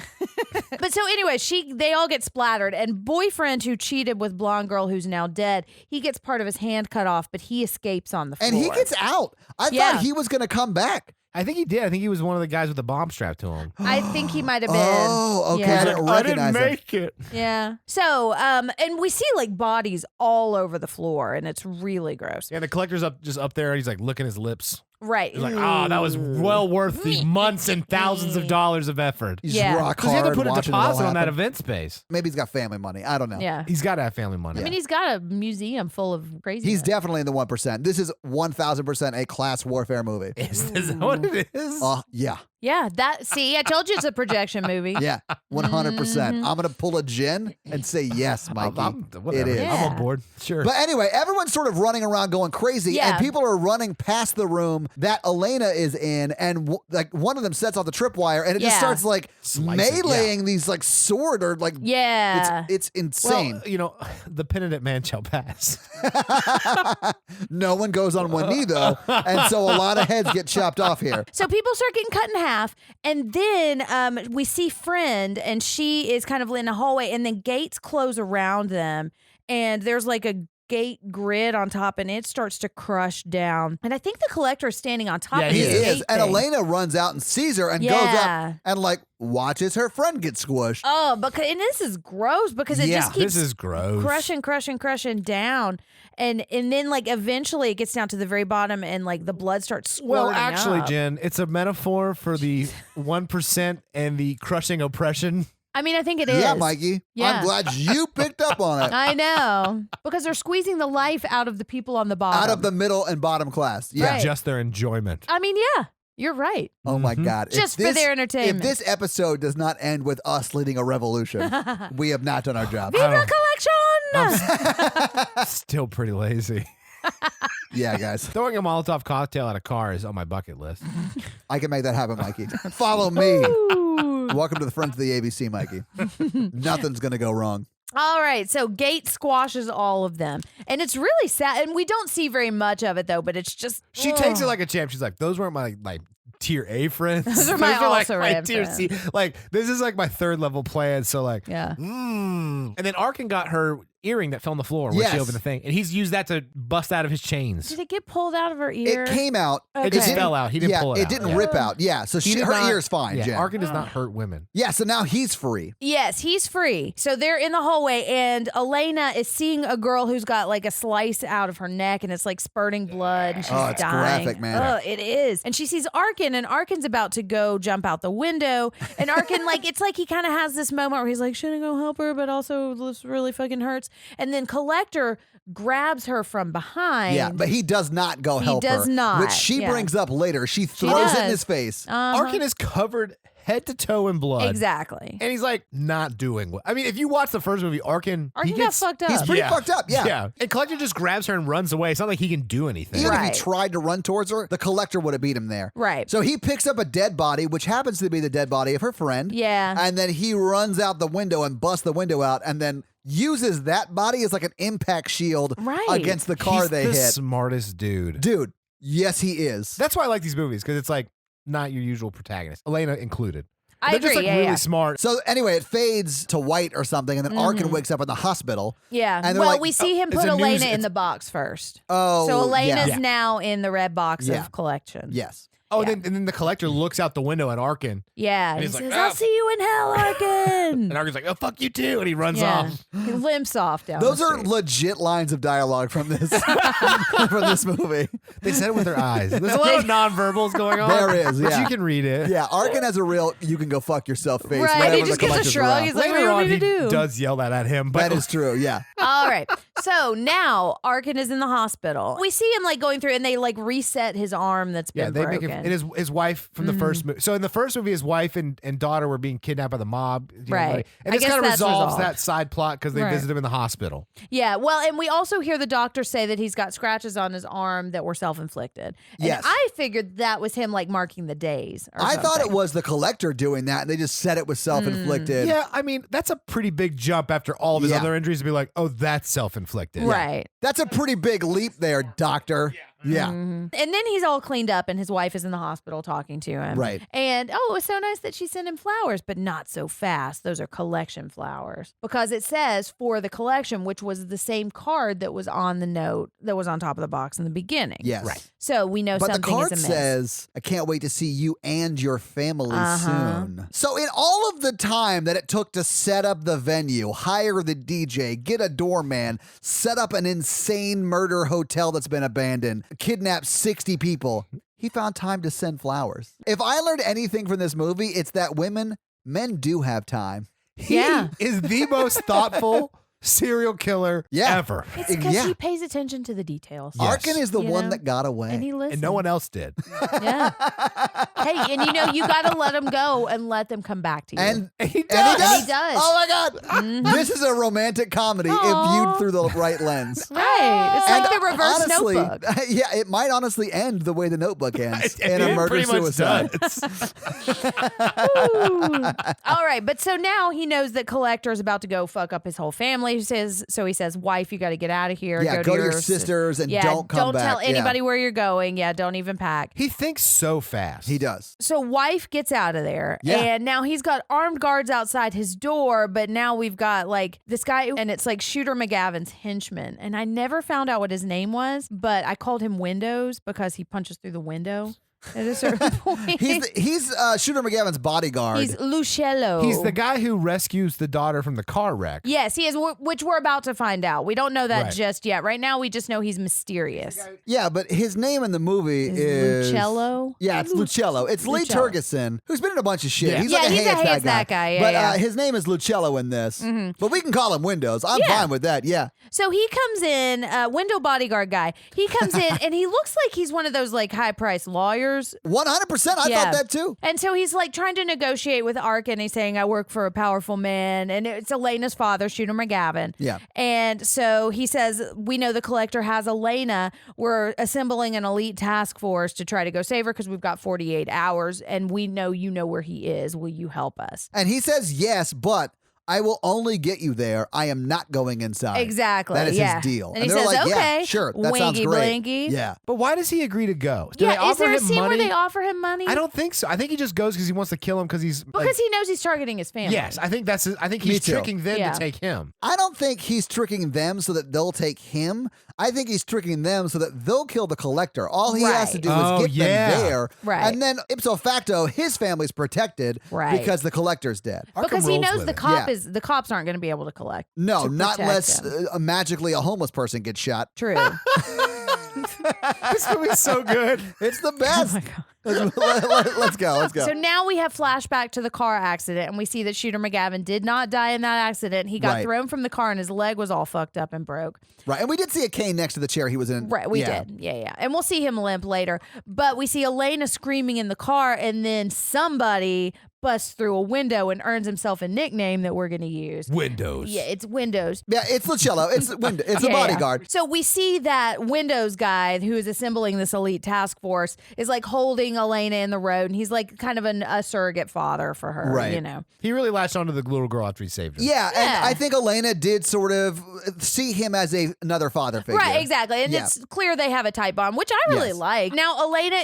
But so anyway, they all get splattered, and boyfriend who cheated with blonde girl who's now dead, he gets part of his hand cut off, but he escapes on the floor. And he gets out. I Yeah. thought he was going to come back. I think he did. I think he was one of the guys with the bomb strapped to him. I think he might have been. Oh, okay. Yeah. I didn't recognize him. it. Yeah. So, and we see like bodies all over the floor, and it's really gross. Yeah, the collector's just up there, and he's like licking his lips. Right. He's like, oh, that was well worth the months and thousands of dollars of effort. He's Yeah. rock Because he had hard to put a watching it all deposit on that happen. event space. Maybe he's got family money. I don't know. Yeah. He's got to have family money. I mean, he's got a museum full of crazy. He's definitely in the 1%. This is 1,000% a class warfare movie. Is that what it is? Yeah. Yeah. See, I told you it's a projection movie. Yeah. 100%. I'm going to pull a Jen and say yes, Mikey. Whatever. It is. I'm on board. Sure. But anyway, everyone's sort of running around going crazy, Yeah. and people are running past the room that Elena is in, and like one of them sets off the tripwire, and it just Yeah. starts like Slicing, meleeing these like sword or like Yeah. it's insane. well, you know, the penitent man shall pass. No one goes on one knee though, and so a lot of heads get chopped off here. So people start getting cut in half, and then we see Friend, and she is kind of in a hallway, and then gates close around them, and there's like a gate grid on top, and it starts to crush down. And I think the collector is standing on top Yeah, of He this is, gate and thing. Elena runs out and sees her and goes Yeah. up and like watches her friend get squished. Oh, and this is gross because it Yeah, just keeps This is gross. crushing down, and then like eventually it gets down to the very bottom, and like the blood starts squirting. Well, actually, up. Jen, it's a metaphor for the 1% and the crushing oppression. I mean, I think it is. Yeah, Mikey. Yeah. I'm glad you picked up on it. I know, because they're squeezing the life out of the people on the bottom. Out of the middle and bottom class. Yeah. Right. Just their enjoyment. I mean, yeah, you're right. Oh my God. If Just for their entertainment. If this episode does not end with us leading a revolution, we have not done our job. Viva collection! Still pretty lazy. Yeah, guys. Throwing a Molotov cocktail at a car is on my bucket list. I can make that happen, Mikey. Follow me. Welcome to the Friends of the ABC, Mikey. Nothing's going to go wrong. All right, so Gate squashes all of them, and it's really sad. And we don't see very much of it though, but it's just She takes it like a champ. She's like, those weren't my tier A friends. Those are my like also my ran tier friends. C. Like, this is like my third level plan. So like, yeah. And then Arkin got her earring that fell on the floor when Yes. she opened the thing, and he's used that to bust out of his chains. Did it get pulled out of her ear? It came out. Okay. It just fell out. He didn't pull it out. It didn't Yeah. rip out. Yeah, so He did her not- ear's fine, Yeah, Jen. Arkin does not hurt women. Yeah, so now he's free. Yes, he's free. So they're in the hallway, and Elena is seeing a girl who's got like a slice out of her neck, and it's like spurting blood, and she's Oh, it's dying. graphic, man. Oh, it is. And she sees Arkin, and Arkin's about to go jump out the window, and Arkin, like, it's like he kind of has this moment where he's like, should I go help her? But also, this really fucking hurts. And then Collector grabs her from behind. Yeah, but he does not go help her. does not, Which she yeah. brings up later. She throws it in does. his face. Arkin is covered head to toe in blood. Exactly. And he's like not doing well. I mean, if you watch the first movie, Arkin Arkin he got gets, fucked up. He's pretty fucked up, yeah. Yeah. And Collector just grabs her and runs away. It's not like he can do anything. Even Right. if he tried to run towards her, the Collector would have beat him there. Right. So he picks up a dead body, which happens to be the dead body of her friend. Yeah. And then he runs out the window and busts the window out and then uses that body as like an impact shield Right. against the car He's they the hit. smartest dude. Dude, yes, he is. That's why I like these movies, because it's like not your usual protagonist, Elena included. I They're just agree, like yeah, really yeah. smart. So anyway, it fades to white or something, and then Arkin wakes up in the hospital. Yeah. And they're Well, like, we see him it's put a news- Elena in it's- the box first. Oh, So Elena's yeah. now in the red box Yeah. of collection. Yes. Oh, Yeah. and then the Collector looks out the window at Arkin, Yeah. And He he's like, says, "Ah." I'll see you in hell, Arkin. and Arkin's like, "Oh, fuck you too," and he runs yeah. off. He limps off down Those the are street. legit lines of dialogue from this from this movie. They said it with their eyes. There's a lot of nonverbals going on. There is, but yeah. you can read it. Yeah, Arkin has a real "you can go fuck yourself" face. Right, whenever he the just gives a Collector's shrug. around. He's like, what do Later you on, want me he to do? does yell that at him. But That is true. Yeah. All right. So now Arkin is in the hospital. We see him like going through and they like reset his arm that's been yeah, they broken. make it. And his wife from the first movie. So in the first movie, his wife and daughter were being kidnapped by the mob. You know, Right. and I this guess kind of that's resolves resolved. that side plot because they Right. visit him in the hospital. Yeah, well, and we also hear the doctor say that he's got scratches on his arm that were self-inflicted. And Yes. I figured that was him like marking the days. Or I thought it something. was the Collector doing that, and they just said it was self-inflicted. Yeah, I mean that's a pretty big jump after all of his Yeah. other injuries to be like, oh, that's self-inflicted. Right. That's a pretty big leap there, Doctor. Yeah. And then he's all cleaned up and his wife is in the hospital talking to him. Right. And it was so nice that she sent him flowers, but not so fast. Those are collection flowers. Because it says for the collection, which was the same card that was on the note that was on top of the box in the beginning. Yes. Right. So we know But the something card is amiss. says, "I can't wait to see you and your family Uh-huh. soon." So, in all of the time that it took to set up the venue, hire the DJ, get a doorman, set up an insane murder hotel that's been abandoned, kidnap 60 people, he found time to send flowers. If I learned anything from this movie, it's that men do have time. He Yeah. is the most thoughtful serial killer Yeah. ever. It's because Yeah. he pays attention to the details. Yes. Arkin is the You one know? that got away. And he listens. And no one else did. Yeah. Hey, and you got to let them go and let them come back to you. And He And does. he does. He does. Oh my God. This is a romantic comedy if viewed through the right lens. right. It's like And the reverse honestly, notebook. Yeah, it might honestly end the way the Notebook ends in a It murder pretty much suicide. does. All right, but so now he knows that Collector is about to go fuck up his whole family. He says, wife, you got to get out of here. Yeah, go to your sisters and don't come back. tell Yeah. anybody where you're going. Yeah, don't even pack. He thinks so fast. He does. So wife gets out of there, Yeah. and now he's got armed guards outside his door. But now we've got like this guy, and it's like Shooter McGavin's henchman. And I never found out what his name was, but I called him Windows because he punches through the window at a certain point. He's Shooter McGavin's bodyguard. He's Lucello. He's the guy who rescues the daughter from the car wreck. Yes, he is, which we're about to find out. We don't know that Right. just yet. Right now, we just know he's mysterious. Yeah, but his name in the movie Is is Lucello? Yeah, it's Lucello. It's Lee Lucello. Turgeson, who's been in a bunch of shit. Yeah. He's Yeah, like he's hey, a it's hey, that it's that guy. Yeah, but yeah. his name is Lucello in this. But we can call him Windows. I'm Yeah. fine with that. Yeah. So he comes in, window bodyguard guy. He comes in and he looks like he's one of those like high priced lawyers. 100%. I Yeah. thought that too. And so he's like trying to negotiate with Arkin. He's saying, I work for a powerful man. And it's Elena's father, Shooter McGavin. Yeah. And so he says, we know the Collector has Elena. We're assembling an elite task force to try to go save her because we've got 48 hours and we know you know where he is. Will you help us? And he says yes, but I will only get you there. I am not going inside. Exactly. That is yeah. his deal. And he they're says, like, okay. yeah, sure. That sounds Winky great. blinky. Yeah. But why does he agree to go? Do they Yeah, is offer there a him scene money? where they offer him money? I don't think so. I think he just goes because he wants to kill him because he's Because he knows he's targeting his family. Yes, I think that's. I think Me he's too. tricking them Yeah. to take him. I don't think he's tricking them so that they'll take him. I think he's tricking them so that they'll kill the collector. All he has to Right. do Oh, is get yeah. them there. Right. And then ipso facto, his family's protected Right. because the collector's dead. Because Arkham he rolls knows with the it. the cops aren't going to be able to collect. No, to not protect unless him. magically a homeless person gets shot. True. This movie's so good. It's the best. Let's go. Let's go. So now we have flashback to the car accident, and we see that Shooter McGavin did not die in that accident. He got Right. thrown from the car, and his leg was all fucked up and broke. Right. And we did see a cane next to the chair he was in. Right, we Yeah. did. Yeah. And we'll see him limp later. But we see Elena screaming in the car, and then somebody busts through a window and earns himself a nickname that we're going to use. Windows. Yeah, it's Windows. Yeah, it's Lucello. It's the Yeah, yeah. bodyguard. So we see that Windows guy who is assembling this elite task force is like holding Elena in the road, and he's like kind of a surrogate father for her, Right. you know. He really latched onto the little girl after he saved her. Yeah, and Yeah. I think Elena did sort of see him as another father figure. Right, exactly. And Yeah. it's clear they have a tight bond, which I really Yes. like. Now, Elena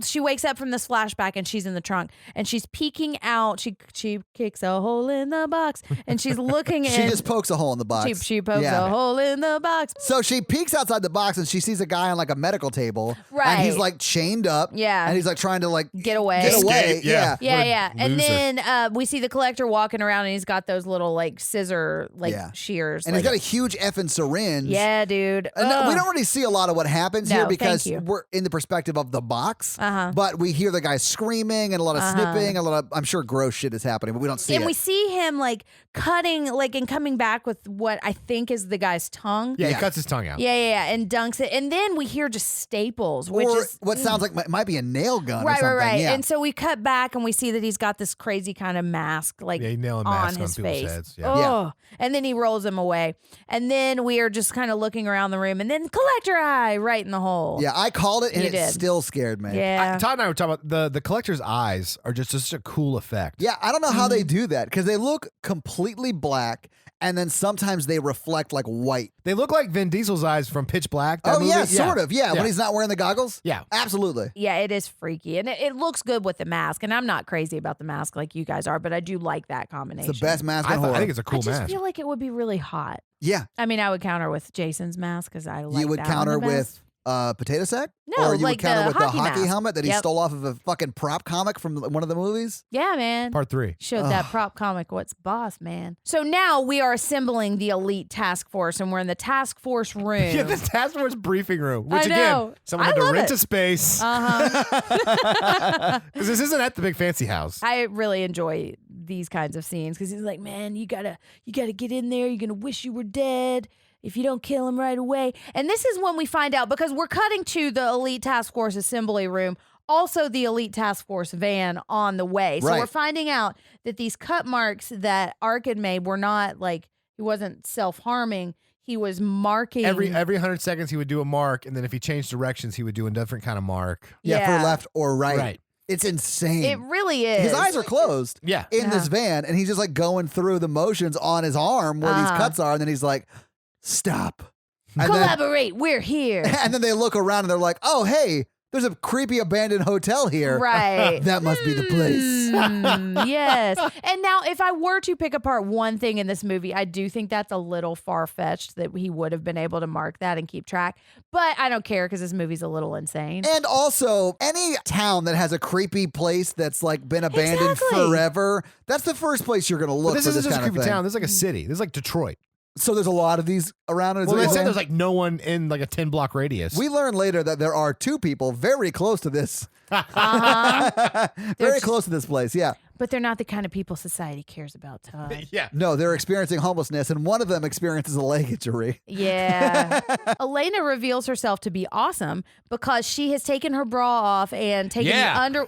she wakes up from this flashback and she's in the trunk and she's peeking out. She kicks a hole in the box and she's looking She in. just pokes a hole in the box. She pokes Yeah. a hole in the box. So she peeks outside the box and she sees a guy on like a medical table. Right. And he's like chained up. Yeah. And he's like trying to like Get away. Get away. Escape, yeah. Yeah, What a yeah. And loser. then we see the collector walking around and he's got those little like scissor Yeah. shears. And like, he's got a huge effing syringe. yeah, dude. And we Ugh. don't really see a lot of what happens No, here thank because you. we're in the perspective of the box. Uh-huh. But we hear the guy screaming and a lot of snipping, a lot of, I'm sure, gross shit is happening, but we don't see And it. we see him like cutting, like, and coming back with what I think is the guy's tongue. Yeah, Yeah. he cuts his tongue out. Yeah, and dunks it. And then we hear just staples, which or is what sounds like might be a nail gun or right, something. right. Yeah. And so we cut back and we see that he's got this crazy kind of mask, like Yeah, he nailing on masks on his people's face. heads. Yeah. Oh, and then he rolls him away. And then we are just kind of looking around the room, and then collector eye right in the hole. Yeah, I called it and You it did. still scared me. Yeah. Todd and I were talking about the collector's eyes are just such a cool effect. Yeah, I don't know how Mm-hmm. they do that because they look completely black and then sometimes they reflect like white. They look like Vin Diesel's eyes from Pitch Black. that Oh, movie. yeah, sort of. Yeah, Yeah. when he's not wearing the goggles. Yeah. Absolutely. Yeah, it is freaky. And it looks good with the mask. And I'm not crazy about the mask like you guys are, but I do like that combination. It's the best mask I, in thought- horror. I think it's a cool I just mask. feel like it would be really hot. Yeah. I mean, I would counter with Jason's mask because I like You would that counter one the with best. potato sack? No, or you like would counter the with the hockey hockey mask. helmet that he Yep. stole off of a fucking prop comic from one of the movies? Yeah, man. Part 3. Showed that prop comic what's boss, man. So now we are assembling the elite task force and we're in the task force room. Yeah, the task force briefing room. Which I know. again, someone I had to love rent it. a space Uh-huh. because this isn't at the big fancy house. I really enjoy these kinds of scenes because he's like, man, you gotta get in there. You're gonna wish you were dead if you don't kill him right away. And this is when we find out, because we're cutting to the elite task force assembly room, also the elite task force van on the way. So Right. we're finding out that these cut marks that Ark had made were not like, he wasn't self-harming. He was marking. Every 100 seconds he would do a mark, and then if he changed directions, he would do a different kind of mark. Yeah, Yeah. for left or right. Right. It's insane. It really is. His eyes are closed Yeah. in this van, and he's just like going through the motions on his arm where these cuts are, and then he's like, stop. And then, Collaborate. We're here. and then they look around and they're like, oh, hey, there's a creepy abandoned hotel here. Right. That must be the place. Yes. And now, if I were to pick apart one thing in this movie, I do think that's a little far-fetched that he would have been able to mark that and keep track. But I don't care because this movie's a little insane. And also, any town that has a creepy place that's like been abandoned Exactly. forever, that's the first place you're going to look But this for isn't this just a kind of creepy thing. town. This is like a city. This is like Detroit. So there's a lot of these around. Is Well, what they you're said saying? there's like no one in like a 10-block radius. We learn later that there are two people very close to this. Uh-huh. Very close to this place, yeah. But they're not the kind of people society cares about, Todd. yeah. No, they're experiencing homelessness, and one of them experiences a leg injury. Yeah. Elena reveals herself to be awesome because she has taken her bra off and taken Yeah. the under.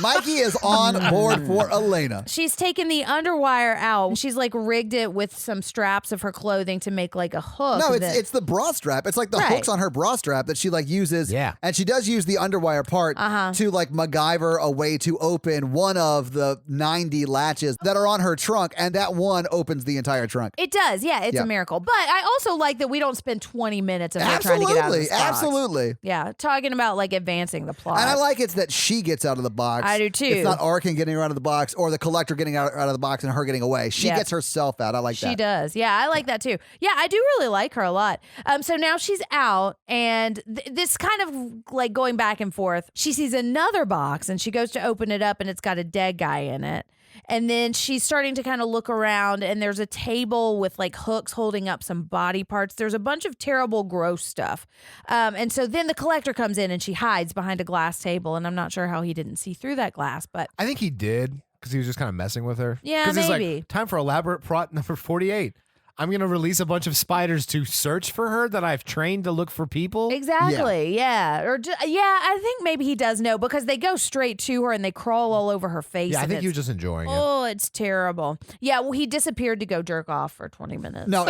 Mikey is on board for Elena. She's taken the underwire out. She's like rigged it with some straps of her clothing to make like a hook. No, it's the bra strap. It's like the hooks on her bra strap that she like uses. Yeah. And she does use the underwire part to like MacGyver a way to open one of the 90 latches that are on her trunk. And that one opens the entire trunk. It does. Yeah, it's a miracle. But I also like that we don't spend 20 minutes of her trying to get out of this box. Absolutely. Yeah, talking about like advancing the plot. And I like it's that she gets out of the box. I do too. It's not Arkin getting her out of the box or the collector getting out of the box and her getting away. She gets herself out. I like that. She does. Yeah, I like that too. Yeah, I do really like her a lot. So now she's out, and this kind of like going back and forth. She sees another box, and she goes to open it up, and it's got a dead guy in it. And then she's starting to kind of look around, and there's a table with like hooks holding up some body parts. There's a bunch of terrible, gross stuff. And so then the collector comes in, and she hides behind a glass table. And I'm not sure how he didn't see through that glass, but I think he did because he was just kind of messing with her. Yeah, 'Cause it's maybe. like, time for elaborate plot number 48. I'm going to release a bunch of spiders to search for her that I've trained to look for people. Exactly. Yeah. Or I think maybe he does know because they go straight to her and they crawl all over her face. Yeah, I and think he was it's- just enjoying it. Oh, it's terrible. Yeah, well, he disappeared to go jerk off for 20 minutes. No,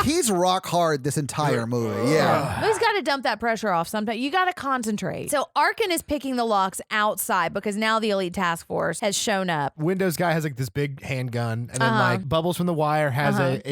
he's rock hard this entire movie. Yeah. But he's got to dump that pressure off sometime. You got to concentrate. So Arkin is picking the locks outside because now the Elite Task Force has shown up. Windows guy has like this big handgun, and then like Bubbles from The Wire has like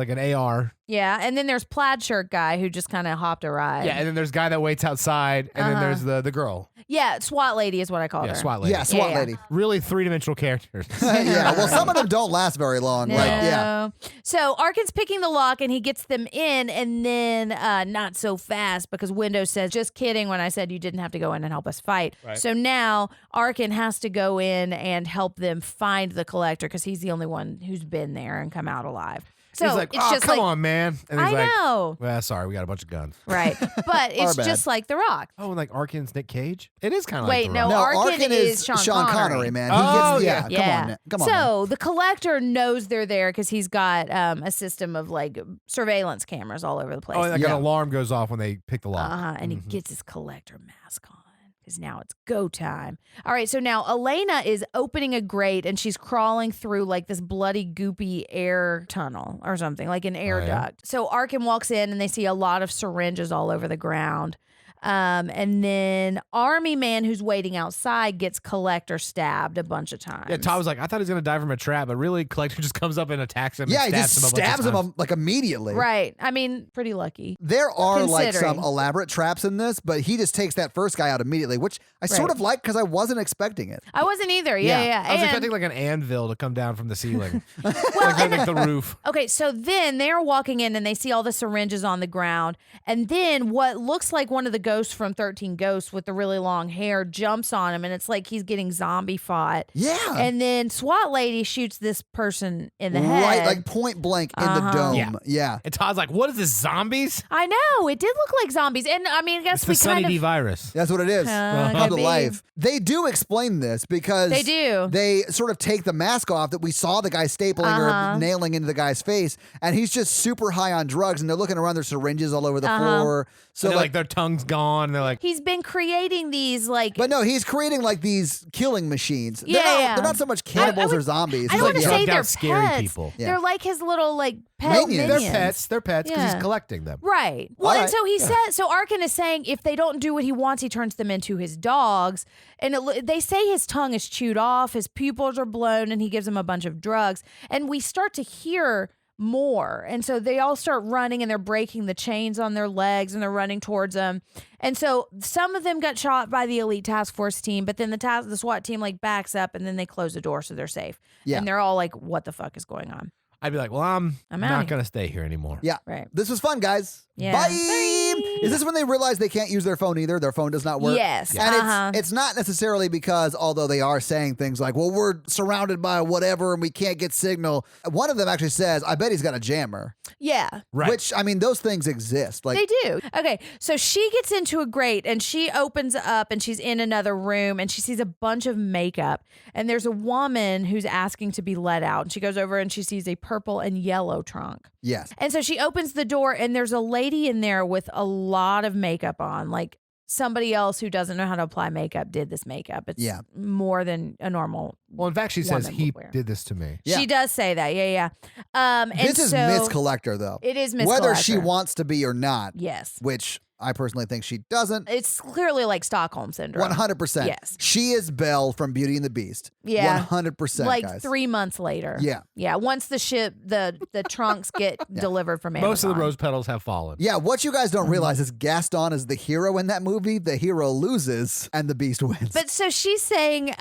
an AR. Yeah, and then there's Plaid Shirt guy who just kind of hopped a ride. Yeah, and then there's guy that waits outside, and then there's the girl. Yeah, SWAT lady is what I call Yeah, her. SWAT lady. Yeah, SWAT Yeah. lady. Really three-dimensional characters. Yeah. Well, some of them don't last very long. No. Like, yeah. So Arkin's picking the lock and he gets them in, and then not so fast because Windows says, just kidding when I said you didn't have to go in and help us fight. Right. So now Arkin has to go in and help them find the collector because he's the only one who's been there and come out alive. So He's like, it's oh, just come like, on, man. And he's I like, know. well, sorry, we got a bunch of guns. Right. But it's bad. just like The Rock. Oh, and like Arkin's Nick Cage? It is kind of Wait, like The no, Rock. No, Arkin is Sean Connery, man. Oh, He yeah. gets, Come on, man. Come on. man. So the collector knows they're there because he's got a system of like surveillance cameras all over the place. Oh, and like Yeah. an alarm goes off when they pick the lock. And he gets his collector mask on because now it's go time. All right, so now Elena is opening a grate and she's crawling through like this bloody goopy air tunnel or something, like an air yeah? duct. So Arkin walks in and they see a lot of syringes all over the ground. And then Army Man who's waiting outside gets collector stabbed a bunch of times. Yeah, Todd was like, I thought he was going to die from a trap, but really, Collector just comes up and attacks him. Yeah, he and just stabs him a bunch stabs of him times. like immediately. Right. I mean, pretty lucky. There are like some Considering. elaborate traps in this, but he just takes that first guy out immediately, which I sort Right. of like because I wasn't expecting it. I wasn't either. Yeah. I was And- expecting like an anvil to come down from the ceiling, like the roof. Okay, so then they're walking in and they see all the syringes on the ground. And then what looks like one of the ghosts from 13 Ghosts with the really long hair jumps on him. And it's like he's getting zombie fought. Yeah. And then SWAT lady shoots this person in the head. Right, like point blank in the dome. Yeah. Yeah. And Todd's like, what is this, zombies? I know. It did look like zombies. And I mean, I guess It's we the Sunny kind D of. virus. That's what it is. Could Come to be. life. They do explain this because They do. They sort of take the mask off that we saw the guy stapling or nailing into the guy's face, and he's just super high on drugs, and they're looking around, there's syringes all over the floor. So So like their tongue's gone. And they're like, He's been creating these like. but no, he's creating like these killing machines. Yeah, they're, not, yeah. they're not so much cannibals would- or zombies. I He's don't like, want to yeah. say drugged they're out scary pets. people. Yeah. They're like his little like pet Minions. they're minions. pets because Yeah. he's collecting them. Right. Well, All and right. so he said, so Arkin is saying if they don't do what he wants, he turns them into his dogs. And they say his tongue is chewed off, his pupils are blown, and he gives them a bunch of drugs. And we start to hear more. And so they all start running and they're breaking the chains on their legs and they're running towards them. And so some of them got shot by the Elite Task Force team, but then the SWAT team like backs up and then they close the door so they're safe. Yeah. And they're all like, what the fuck is going on? I'd be like, well, I'm I'm not outta going to stay here anymore. Yeah. Right. This was fun, guys. Yeah. Bye. Bye. Is this when they realize they can't use their phone either? Their phone does not work? Yes. And it's not necessarily because, although they are saying things like, well, we're surrounded by whatever and we can't get signal. One of them actually says, I bet he's got a jammer. Yeah. Right. Which, I mean, those things exist. Like, They do. Okay, so she gets into a grate and she opens up and she's in another room and she sees a bunch of makeup and there's a woman who's asking to be let out. And she goes over and she sees a purple and yellow trunk. yes. And so she opens the door and there's a lady in there with a lot of makeup on, like somebody else who doesn't know how to apply makeup did this makeup. It's more than a normal. Well, in fact, she says woman he would wear. did this to me. Yeah. She does say that. Yeah. And This is so, Miss Collector, though. It is Miss Whether Collector. she wants to be or not, Yes. which I personally think she doesn't. It's clearly like Stockholm Syndrome. 100%. Yes. She is Belle from Beauty and the Beast. Yeah. 100%, Like guys. 3 months later. Yeah. Yeah. Once the trunks get delivered from Amazon. Most of the rose petals have fallen. Yeah, what you guys don't realize is Gaston is the hero in that movie. The hero loses and the Beast wins. But so she's saying,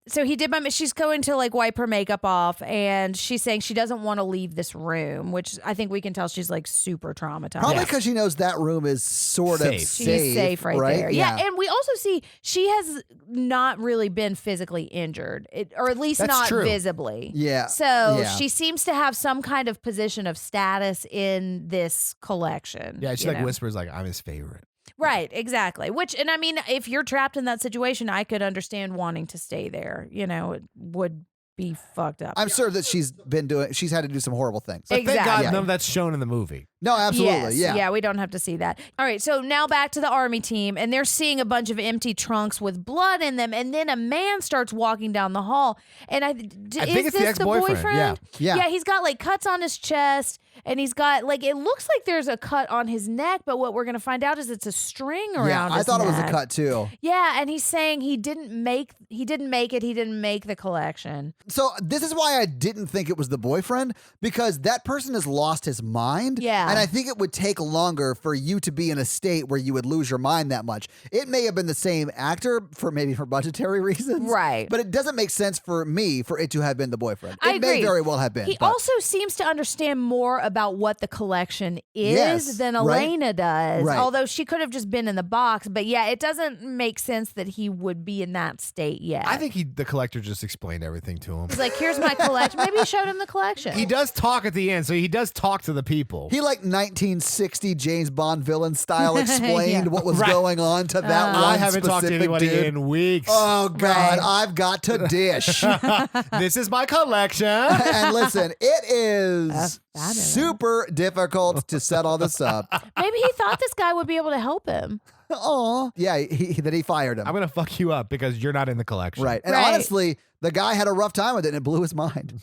so he did she's going to like wipe her makeup off, and she's saying she doesn't want to leave this room, which I think we can tell she's like super traumatized. Probably because she knows that room is sort of Safe. safe. She's safe right there. Yeah. And we also see she has not really been physically injured, or at least That's not true. visibly. Yeah. So Yeah. she seems to have some kind of position of status in this collection. Yeah, she you like know? whispers like, I'm his favorite. Right, exactly. Which, and I mean, if you're trapped in that situation, I could understand wanting to stay there. You know, it would be fucked up. I'm sure that she's had to do some horrible things. But thank God Exactly. none of that's shown in the movie. No, absolutely. Yes. Yeah. we don't have to see that. All right, so now back to the army team, and they're seeing a bunch of empty trunks with blood in them, and then a man starts walking down the hall, and I is think this it's the ex-boyfriend, boyfriend? yeah. He's got like cuts on his chest, and he's got like, it looks like there's a cut on his neck, but what we're gonna find out is it's a string around Yeah, I his thought it was a neck. cut too. Yeah, and he's saying he didn't make the collection. So this is why I didn't think it was the boyfriend, because that person has lost his mind. Yeah. And I think it would take longer for you to be in a state where you would lose your mind that much. It may have been the same actor for budgetary reasons. Right. But it doesn't make sense for me for it to have been the boyfriend. I It may agree. very well have been. He but- also seems to understand more about what the collection is Yes, than right? Elena does. Right. Although she could have just been in the box. But yeah, it doesn't make sense that he would be in that state yet. I think the collector just explained everything to him. He's like, here's my collection. Maybe he showed him the collection. He does talk at the end, so he does talk to the people. He like 1960 James Bond villain style explained Yeah. what was Right. going on to that one I haven't talked to specific anybody dude. in weeks. Oh God, Right. I've got to dish. This is my collection. And listen, it is fabulous. super difficult to set all this up. Maybe he thought this guy would be able to help him. Oh, yeah, he fired him. I'm going to fuck you up because you're not in the collection. Right. And Right. honestly, the guy had a rough time with it and it blew his mind.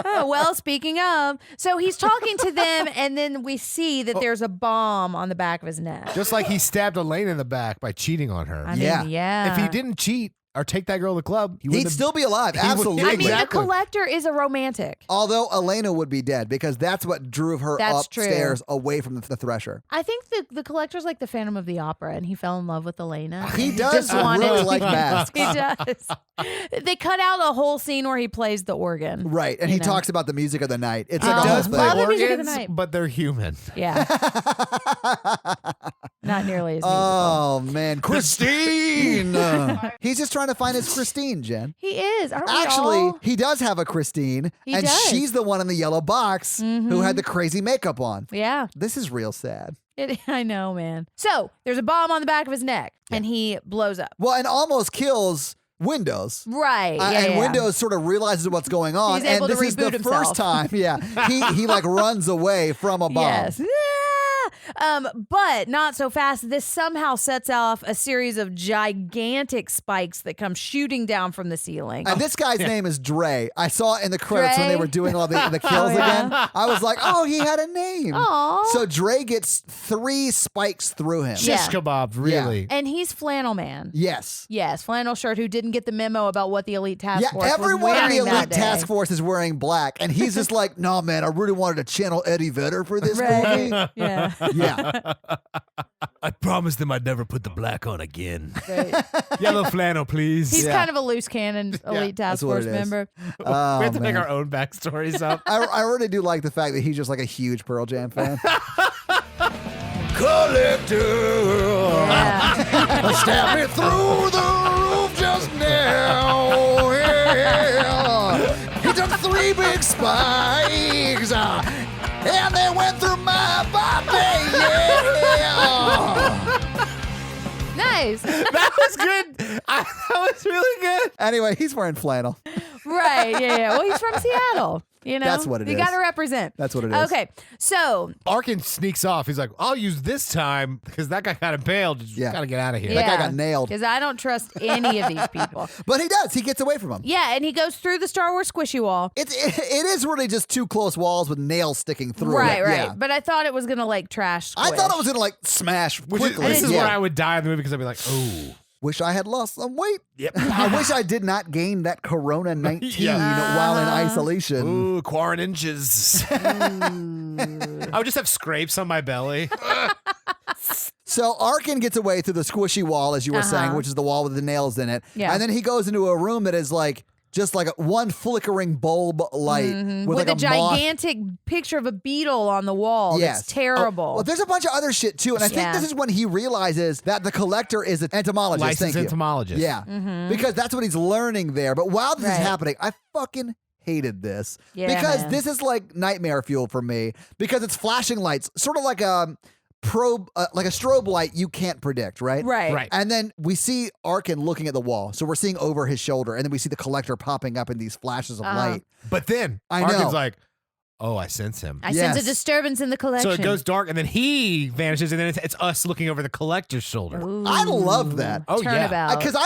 Oh, well, speaking of, so he's talking to them, and then we see that there's a bomb on the back of his neck. Just like he stabbed Elaine in the back by cheating on her. I mean, Yeah. yeah. If he didn't cheat or take that girl to the club, he He'd wouldn't still be alive. he would- Absolutely. I mean, Exactly. the collector is a romantic. Although Elena would be dead because that's what drove her That's upstairs true. away from the thresher. I think the collector's like the Phantom of the Opera, and he fell in love with Elena. He and does just wanted really to- like masks. He does. They cut out a whole scene where he plays the organ. Right. And You he know. talks about the music of the night. It's He like a He whole does thing. play Love the music of the organs, night. but they're human. Yeah, not nearly as musical. Oh, man. Christine. He's just trying to find his Christine, Jen. He is. Aren't we Actually, all? he does have a Christine, He and does. Mm-hmm. she's the one in the yellow box who had the crazy makeup on. Yeah. This is real sad. I know, man. So there's a bomb on the back of his neck, and he blows up. Well, and almost kills Windows. Right. Yeah, And yeah. Windows sort of realizes what's going on, He's able and to this is the reboot himself. first time. Yeah, he like runs away from a bomb. Yes. But not so fast. This somehow sets off a series of gigantic spikes that come shooting down from the ceiling. And this guy's name is Dre. I saw it in the credits when Dre? they were doing all the kills yeah. again. I was like, oh, he had a name. Aw. So Dre gets 3 spikes through him. Yeah. Shish kebabs, really. And he's Flannel Man. Yes. Yes, flannel shirt who didn't get the memo about what the Elite Task Yeah, Force was everyone in wearing the that Elite day. Task Force is wearing black. And he's just like, no, man, I really wanted to channel Eddie Vedder for this Right. movie. Yeah. Yeah. I promised them I'd never put the black on again. Right. Yellow flannel, please. He's Yeah. kind of a loose cannon Elite that's Task what Force it is. member. Oh, we have to make man. our own backstories up. I really do like the fact that he's just like a huge Pearl Jam fan. Yeah. Stab me through the roof just now. Yeah. He took 3 big spikes and they went through my body. Yeah. Nice. That was good. That was really good. Anyway, he's wearing flannel. Right. Yeah. Well, he's from Seattle. You know, That's what it you is. got to represent. That's what it is. Okay, so Arkin sneaks off. He's like, I'll use this time because that guy kind of bailed. Just Yeah. gotta get out of here. That guy got nailed. because I don't trust any of these people. But he does. He gets away from him. Yeah, and he goes through the Star Wars squishy wall. It is really just two close walls with nails sticking through Right, it. right. Yeah. But I thought it was gonna like trash. I thought squish. it was gonna like smash quickly. This is Yeah. where I would die in the movie because I'd be like, oh. Wish I had lost some weight. Yep. I wish I did not gain that Corona 19 Yeah. while in isolation. Ooh, quarantine inches. I would just have scrapes on my belly. So Arkin gets away through the squishy wall, as you were saying, which is the wall with the nails in it. Yeah. And then he goes into a room that is like just like one flickering bulb light with like a moth. gigantic picture of a beetle on the wall. Yes. That's terrible. Oh, well, there's a bunch of other shit too, and I think Yeah. this is when he realizes that the collector is an entomologist. Licensed Thank you. entomologist. Yeah, because that's what he's learning there. But while this is Right. happening, I fucking hated this Yeah, because man. this is like nightmare fuel for me because it's flashing lights, sort of like a like a strobe light you can't predict, right? right. Right. And then we see Arkin looking at the wall. So we're seeing over his shoulder. And then we see the collector popping up in these flashes of light. But then I Arkin's know. like, oh, I sense him. I Yes. sense a disturbance in the collection. So it goes dark, and then he vanishes, and then it's us looking over the collector's shoulder. I love that. Oh, yeah. Turnabout. Because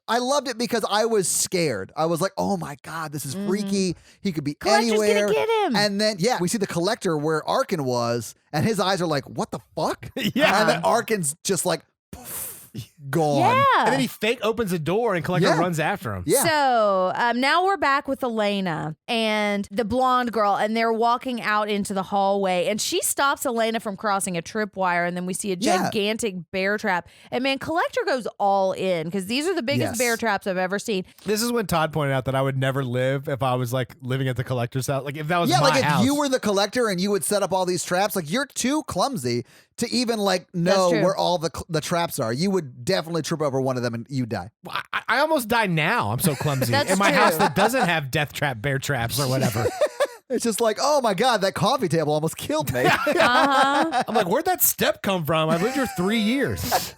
I loved it because I was scared. I was like, oh my God, this is freaky. He could be Collector's gonna anywhere. get him. And then, yeah, we see the collector where Arkin was, and his eyes are like, what the fuck? Yeah. And then Arkin's just like, poof, gone. Yeah. And then he fake opens a door, and collector Yeah. runs after him. Yeah. So now we're back with Elena and the blonde girl, and they're walking out into the hallway, and she stops Elena from crossing a tripwire, and then we see a Yeah. gigantic bear trap. And man, Collector goes all in because these are the biggest Yes. bear traps I've ever seen. This is when Todd pointed out that I would never live if I was like living at the collector's house. Like if that was Yeah, my like if house. you were the collector and you would set up all these traps, like you're too clumsy to even like know true. where all the traps are. You would definitely trip over one of them and you die. I almost die now. I'm so clumsy. That's in my true. house that doesn't have death trap, bear traps, or whatever. It's just like, oh my God, that coffee table almost killed me. I'm like, where'd that step come from? I've lived here 3 years.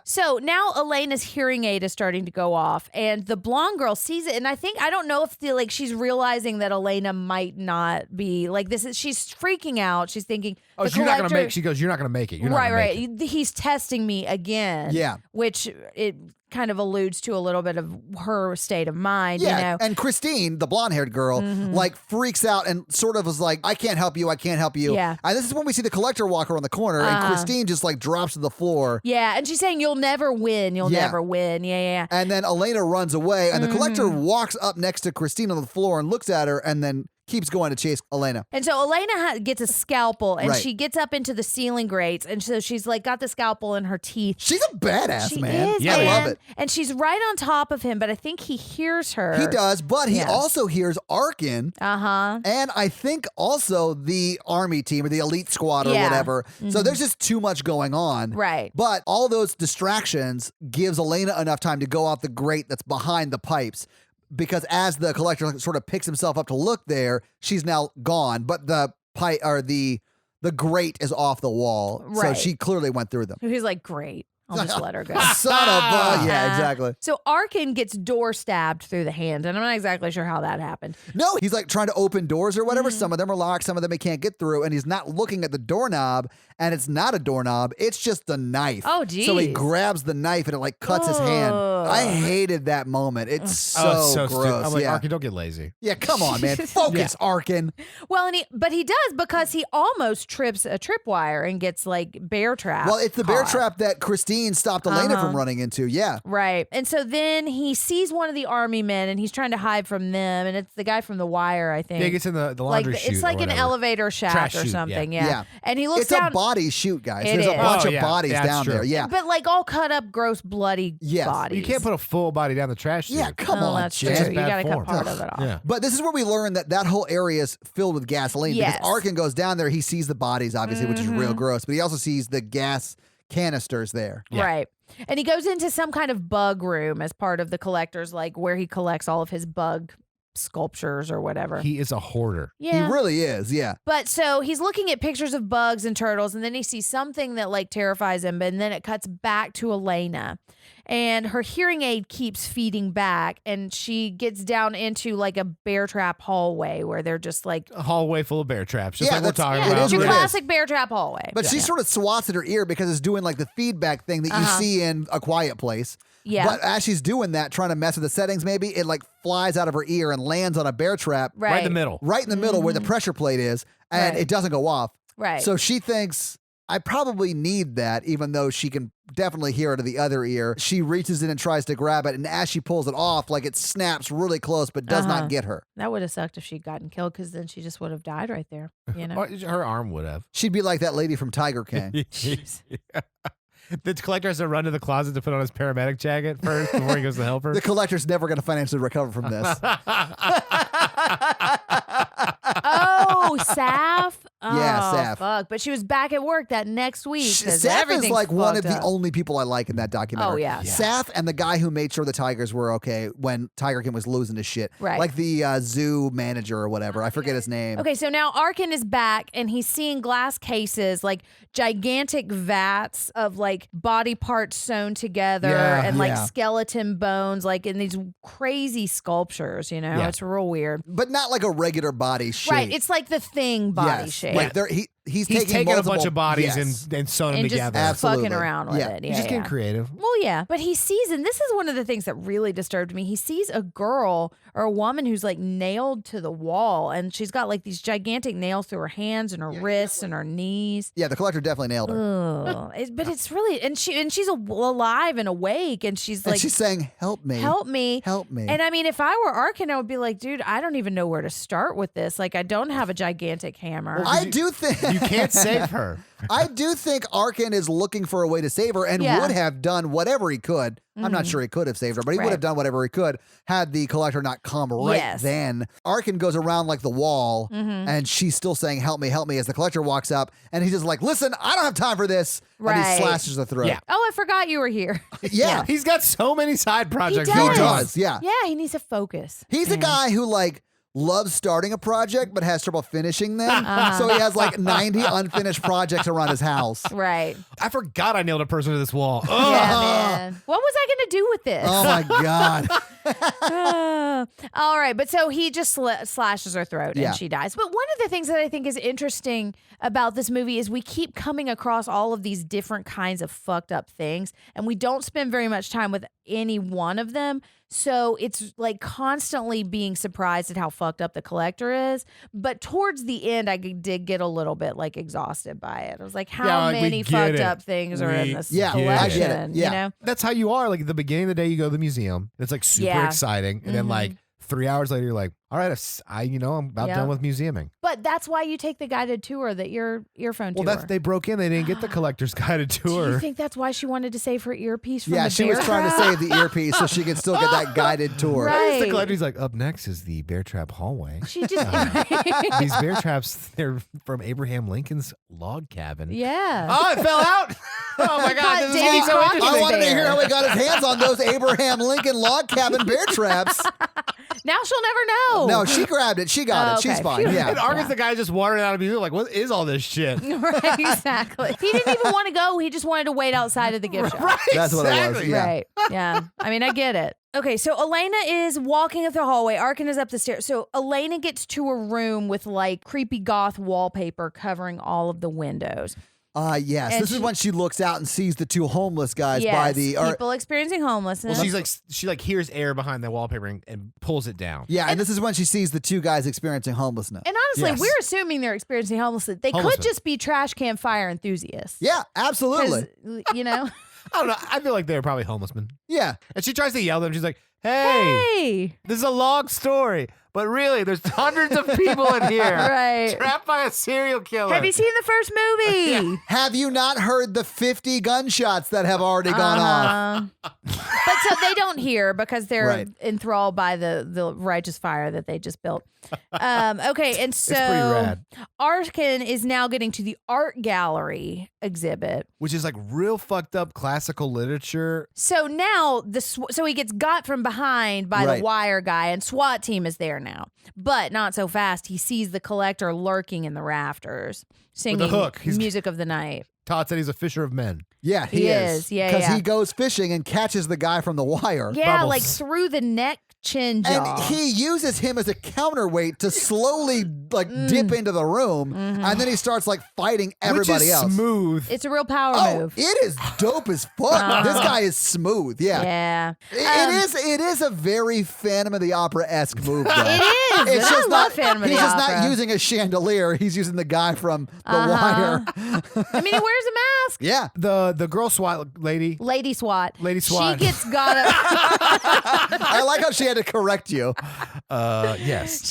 So now Elena's hearing aid is starting to go off, and the blonde girl sees it. And I don't know if she's realizing that Elena might not be like this. She's freaking out. She's thinking, Oh, the so you're not gonna collector- make. She goes, you're not gonna make it. You're not right, gonna make it. right. He's testing me again. Yeah. Which it kind of alludes to a little bit of her state of mind, Yeah, you know. and Christine, the blonde-haired girl, like freaks out and sort of was like, I can't help you, I can't help you. Yeah. And this is when we see the collector walk around the corner and Christine just like drops to the floor. Yeah, and she's saying you'll never win. You'll Yeah. never win. Yeah. And then Elena runs away and the collector walks up next to Christine on the floor and looks at her and then keeps going to chase Elena. And so Elena gets a scalpel, and Right. she gets up into the ceiling grates, and so she's like got the scalpel in her teeth. She's a badass, She man. is, Yeah, I man. love it. And she's right on top of him, but I think he hears her. He does, but he Yes. also hears Arkin. Uh-huh. And I think also the army team or the elite squad or Yeah. whatever. So there's just too much going on. Right. But all those distractions gives Elena enough time to go out the grate that's behind the pipes. Because as the collector sort of picks himself up to look there, she's now gone. But the pipe or the grate is off the wall. So Right. she clearly went through them. He's like, great. I'll just let her go. Son of a yeah, exactly. So Arkin gets door stabbed through the hand, and I'm not exactly sure how that happened. No, he's like trying to open doors or whatever. Mm-hmm. Some of them are locked, some of them he can't get through, and he's not looking at the doorknob, and it's not a doorknob, it's just a knife. Oh, So he geez. grabs the knife and it like cuts his hand. Ugh. I hated that moment. It's so, Oh, it's so gross. stupid. I'm like, yeah. Arkin, don't get lazy. Yeah, come on, man. Focus, Arkin. Well, but he does because he almost trips a tripwire and gets like bear trapped. Well, it's the bear caught. trap that Christine stopped Elena from running into. Yeah. Right. And so then he sees one of the army men and he's trying to hide from them. And it's the guy from The Wire, I think. Yeah, he gets in the like laundry chute. it's or like an whatever. elevator shack Trash or chute, yeah. something. Yeah. Yeah. And he looks It's down. a body shoot, guys. It There's a is. bunch Oh, of yeah. bodies Yeah, that's down true. there. Yeah. But like all cut up, gross, bloody Yes. bodies. You can't put a full body down the trash chute. Yeah, come Oh, on, that's Jen. true. You Bad got to cut form. part of it off. Yeah. But this is where we learn that whole area is filled with gasoline. Yes. Because Arkin goes down there, he sees the bodies, obviously, which is real gross, but he also sees the gas canisters there. Yeah. Right. And he goes into some kind of bug room as part of the collector's, like where he collects all of his bug sculptures or whatever. He is a hoarder. Yeah. He really is, yeah. But so he's looking at pictures of bugs and turtles, and then he sees something that like terrifies him, and then it cuts back to Elena. and her hearing aid keeps feeding back, and she gets down into like a bear trap hallway where they're just like A hallway full of bear traps, just Yeah, like we're that's- talking it about. is your what it is. classic bear trap hallway. But she sort of swats at her ear because it's doing like the feedback thing that you see in A Quiet Place. Yeah. But as she's doing that, trying to mess with the settings, maybe it like flies out of her ear and lands on a bear trap right. Right in the middle. right in the middle where the pressure plate is, and Right. it doesn't go off. Right. So she thinks, I probably need that, even though she can definitely hear it to the other ear. She reaches in and tries to grab it, and as she pulls it off, like it snaps really close, but does not get her. That would have sucked if she'd gotten killed, because then she just would have died right there. You know. Or her arm would have. She'd be like that lady from Tiger King. The collector has to run to the closet to put on his paramedic jacket first before he goes to help her. The collector's never going to financially recover from this. Oh, Saf. Yeah, Oh, Saf. Fuck. But she was back at work that next week. 'Cause Saf is everything's like one of fucked the up. only people I like in that documentary. Oh, yeah. Saf and the guy who made sure the tigers were okay when Tiger King was losing his shit. Right. Like the zoo manager or whatever. I forget his name. Okay, so now Arkin is back and he's seeing glass cases, like gigantic vats of like body parts sewn together Yeah, and like yeah. skeleton bones, like in these crazy sculptures, you know? Yeah. It's real weird. But not like a regular body shape. Right, it's like the Thing body Yes. shape. Like he's He's taking a multiple- bunch of bodies yes. and sewn them and just together. Absolutely. fucking around with Yeah. it. He's just getting creative. Well, yeah, but he sees, and this is one of the things that really disturbed me. He sees a girl or a woman who's like nailed to the wall, and she's got like these gigantic nails through her hands and her wrists and her knees. Yeah, the collector definitely nailed her. Ugh. But it's really, and she's alive and awake, and she's And like, she's saying, help me. help me. Help me. And I mean, if I were Arkin, I would be like, dude, I don't even know where to start with this. Like, I don't have a gigantic hammer. I do think You can't save her. I do think Arkin is looking for a way to save her and Yeah. would have done whatever he could. I'm not sure he could have saved her, but he would Right. have done whatever he could had the collector not come right Yes. then. Arkin goes around like the wall and she's still saying, help me, as the collector walks up and he's just like, listen, I don't have time for this. And Right. he slashes her throat. Yeah. Oh, I forgot you were here. Yeah. He's got so many side projects. does. He going on. does, yeah. Yeah, he needs to focus. He's a guy who like loves starting a project but has trouble finishing them. Uh-huh. So he has like 90 unfinished projects around his house. Right. I forgot I nailed a person to this wall. Yeah, Ugh. man. What was I going to do with this? Oh my God. All right, but so he just slashes her throat Yeah. and she dies. But one of the things that I think is interesting about this movie is we keep coming across all of these different kinds of fucked up things, and we don't spend very much time with any one of them. So it's like constantly being surprised at how fucked up the collector is. But towards the end, I did get a little bit like exhausted by it. I was like, how Yeah, like, we many get fucked it. up things are in We this Yeah, get it. I collection? get it. Yeah. You know? That's how you are. Like at the beginning of the day, you go to the museum. It's like super Yeah. exciting, and then like 3 hours later, you're like, all right, I'm about Yep. done with museuming. But that's why you take the guided tour, that your earphone Well, tour. that's they broke in. They didn't get the collector's guided Do you tour. think that's why she wanted to save her earpiece from Yeah, the she was bear trying to trap? save the earpiece so she could still get that guided tour. Right. The collector's like, up next is the bear trap hallway. She just These bear traps, they're from Abraham Lincoln's log cabin. yeah. Oh, it fell out. Oh my God, this is Davy getting so Crockett interesting. I wanted to there. hear how he got his hands on those Abraham Lincoln log cabin bear traps. Now she'll never know. No, she grabbed it. She got Oh, it. She's okay. fine. Phew. Yeah. And Argus, the guy just wandering out of museum, like, what is all this shit? Right, exactly. He didn't even want to go. He just wanted to wait outside of the gift shop. Right, That's what it was, exactly. yeah. Right. Yeah. I mean, I get it. Okay, so Elena is walking up the hallway. Arkin is up the stairs. So Elena gets to a room with like creepy goth wallpaper covering all of the windows. Yes. And This is she- when she looks out and sees the two homeless guys Yes, by the. people experiencing homelessness. Well, she hears air behind the wallpaper and pulls it down. Yeah, and this is when she sees the two guys experiencing homelessness. And honestly, Yes. we're assuming they're experiencing homelessness. They could Homelessness. just be trash can fire enthusiasts. Yeah, absolutely. 'Cause, you know, I don't know. I feel like they're probably homelessmen. Yeah. And she tries to yell at them. She's like, hey, this is a long story, but really, there's hundreds of people in here. right. Trapped by a serial killer. Have you seen the first movie? Have you not heard the 50 gunshots that have already gone off? But so they don't hear because they're Right. enthralled by the righteous fire that they just built. Okay, and so pretty rad. Arkin is now getting to the art gallery exhibit. Which is like real fucked up classical literature. So now so he gets got from behind by Right. the wire guy, and SWAT team is there now. But not so fast. He sees the collector lurking in the rafters, singing hook. He's- music of the night. Todd said he's a fisher of men. Yeah, He is. Yeah, because yeah. he goes fishing and catches the guy from the wire. Yeah, Bubbles. like through the neck chin jaw. And he uses him as a counterweight to slowly dip into the room, and then he starts fighting everybody Which is else. smooth. It's a real power Oh, move. it is dope as fuck. This guy is smooth. Yeah. Yeah. It is a very Phantom of the Opera-esque move, though. It is. It's and just I love not, Phantom of he's the just Opera. not using a chandelier. He's using the guy from the wire. I mean, he wears a mask. Yeah. The girl SWAT lady. Lady SWAT. Lady SWAT. She gets got up. I like how she had to correct you. Yes.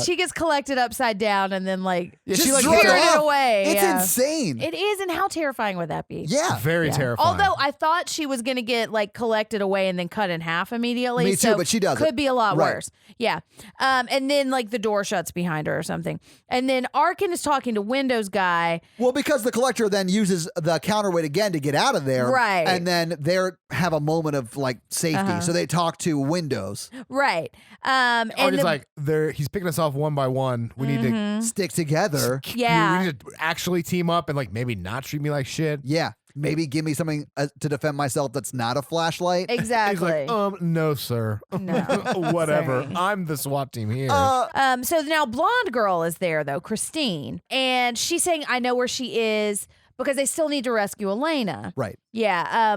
She gets collected upside down and then Yeah, Just she like throw it spirited off. away. It's yeah. insane. It is, and how terrifying would that be? Yeah. very Yeah. terrifying. Although I thought she was going to get collected away and then cut in half immediately. Me too, so but she doesn't. Could be a lot Right. worse. Yeah. And then the door shuts behind her or something. And then Arkin is talking to Windows guy. Well, because the collector then uses the counterweight again to get out of there. Right. And then they have a moment of safety. So they talk to Windows. Right. And Arkin's he's picking us off one by one. We need to Stick together. Yeah. we need to actually team up and maybe not treat me like shit. Yeah. Maybe give me something to defend myself that's not a flashlight. exactly. He's like, no, sir. No, Whatever. sorry. I'm the SWAT team here. So now blonde girl is there though, Christine, and she's saying, "I know where she is." Because they still need to rescue Elena. Right. Yeah.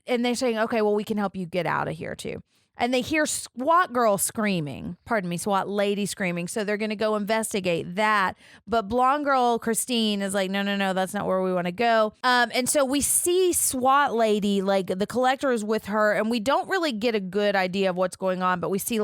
And they're saying, okay, well, we can help you get out of here too. And they hear SWAT girl screaming, SWAT lady screaming. So they're going to go investigate that. But blonde girl Christine is like, no, that's not where we want to go. And so we see SWAT lady, the collector is with her, and we don't really get a good idea of what's going on, but we see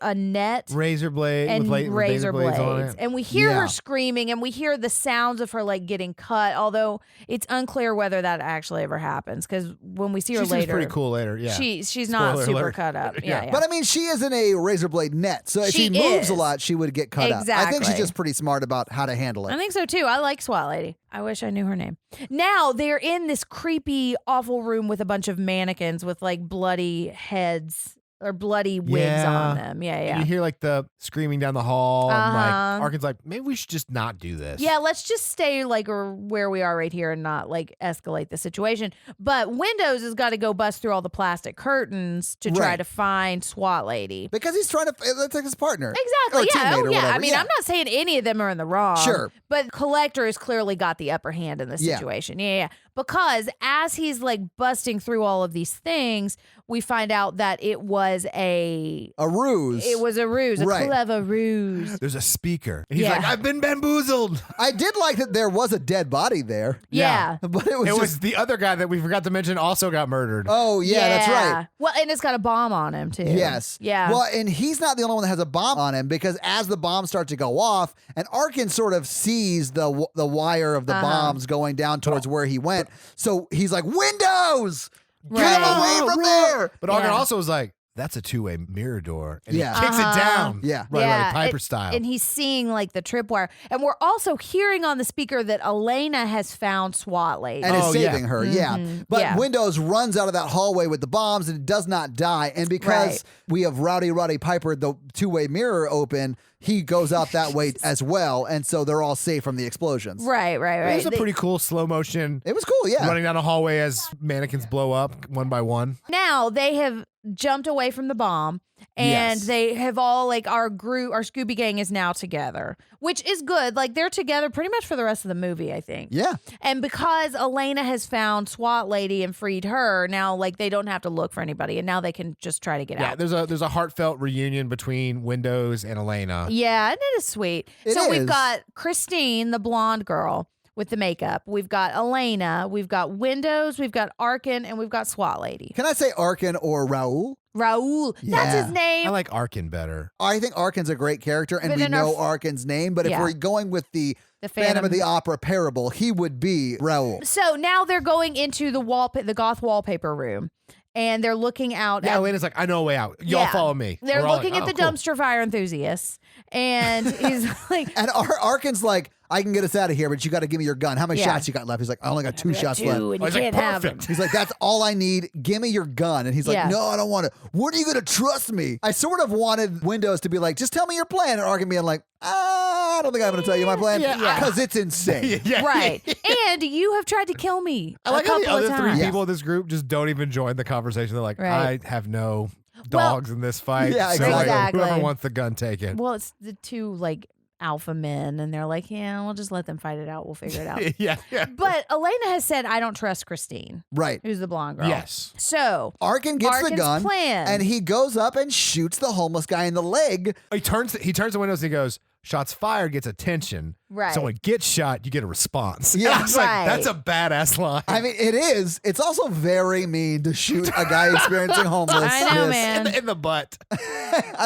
a net razor blade and with razor blades on blades. it. And we hear Yeah. her screaming, and we hear the sounds of her getting cut, although it's unclear whether that actually ever happens, because when we see her She seems later, pretty cool later. Yeah. she's not Spoiler super alert. cut up. Yeah. But I mean, she is in a razor blade net. So if She she moves is. a lot, she would get cut up. I think she's Exactly. just pretty smart about how to handle I it. think so too. I like SWAT lady. I wish I knew her name. Now they're in this creepy, awful room with a bunch of mannequins with bloody heads or bloody wigs Yeah. on them. Yeah, And yeah. you hear the screaming down the hall. Uh-huh. And Arkin's like, maybe we should just not do this. Yeah, let's just stay where we are right here and not escalate the situation. But Windows has got to go bust through all the plastic curtains to try Right. to find SWAT lady. Because he's trying to, that's like his partner. Exactly. Or Yeah. teammate Oh, or yeah. whatever. I mean, I'm not saying any of them are in the wrong. Sure. But Collector has clearly got the upper hand in this Yeah. situation. Yeah. Because as he's busting through all of these things, we find out that it was a ruse. It was a ruse, a Right. clever ruse. There's a speaker. And he's Yeah. like, I've been bamboozled. I did like that there was a dead body there. Yeah. But it was It just, was the other guy that we forgot to mention also got murdered. oh, yeah, that's right. Well, and it's got a bomb on him too. Yes. Yeah. Well, and he's not the only one that has a bomb on him, because as the bombs start to go off, and Arkin sort of sees the wire of the bombs going down towards where he went. So he's like, Windows! Get him Right. away from there! But Arkin Yeah. also was like, that's a two-way mirror door. And Yeah. he kicks it down. Yeah. Right, Piper style. And he's seeing the tripwire. And we're also hearing on the speaker that Elena has found SWAT lady. And is Oh, yeah. saving her, yeah. But Yeah. Windows runs out of that hallway with the bombs and does not die. And because Right. we have Roddy Piper, the two-way mirror open, he goes out that way as well. And so they're all safe from the explosions. right. It was a pretty cool slow motion It was cool, yeah. running down a hallway as mannequins blow up one by one. Now they have jumped away from the bomb. And Yes. they have all our Scooby Gang is now together, which is good. They're together pretty much for the rest of the movie, I think. Yeah. And because Elena has found SWAT lady and freed her, now they don't have to look for anybody, and now they can just try to get Yeah, out. there's a heartfelt reunion between Windows and Elena. Yeah, and it is sweet. It so we've is. got Christine, the blonde girl with the makeup. We've got Elena. We've got Windows. We've got Arkin, and we've got SWAT lady. Can I say Arkin or Raul? Raul. That's Yeah. his name. I like Arkin better. I think Arkin's a great character, and But we in our know f- Arkin's name. But if Yeah. we're going with the The Phantom of the Opera parable, he would be Raul. So now they're going into the goth wallpaper room, and they're looking out. Yeah, at, Elena's like, I know a way out. Y'all Yeah. follow me. They're We're all looking like, at the "Oh, cool." dumpster fire enthusiasts, And he's like, And Arkin's like, I can get us out of here, but you got to give me your gun. How many Yeah. shots you got left? He's like, I only got 2 shots two, left. and you He's like, can't have them. perfect. He's like, that's all I need. Give me your gun. And he's like, Yeah. no, I don't want it. When are you going to trust me? I sort of wanted Windows to be like, just tell me your plan. And Arkin being like, I don't think I'm going to tell you my plan Yeah. because it's insane. Yeah. Right. And you have tried to kill me I like a how the couple other of three times. Yeah. people in this group just don't even join the conversation. They're like, Right. I have no Well- dogs in this fight. Yeah, so like, exactly. whoever wants the gun, take it. Well, it's the two like alpha men, and they're like, yeah, we'll just let them fight it out. We'll figure it out. yeah. But Elena has said, I don't trust Christine, Right. who's the blonde girl. Yes. So Arkin gets Arkin's the gun plan. and he goes up and shoots the homeless guy in the leg. He turns the windows and he goes, shots fired gets attention. Right. So when it gets shot, you get a response. Yeah. And I was Right. like, that's a badass line. I mean, it is. It's also very mean to shoot a guy experiencing homelessness. I know, man. in the butt. I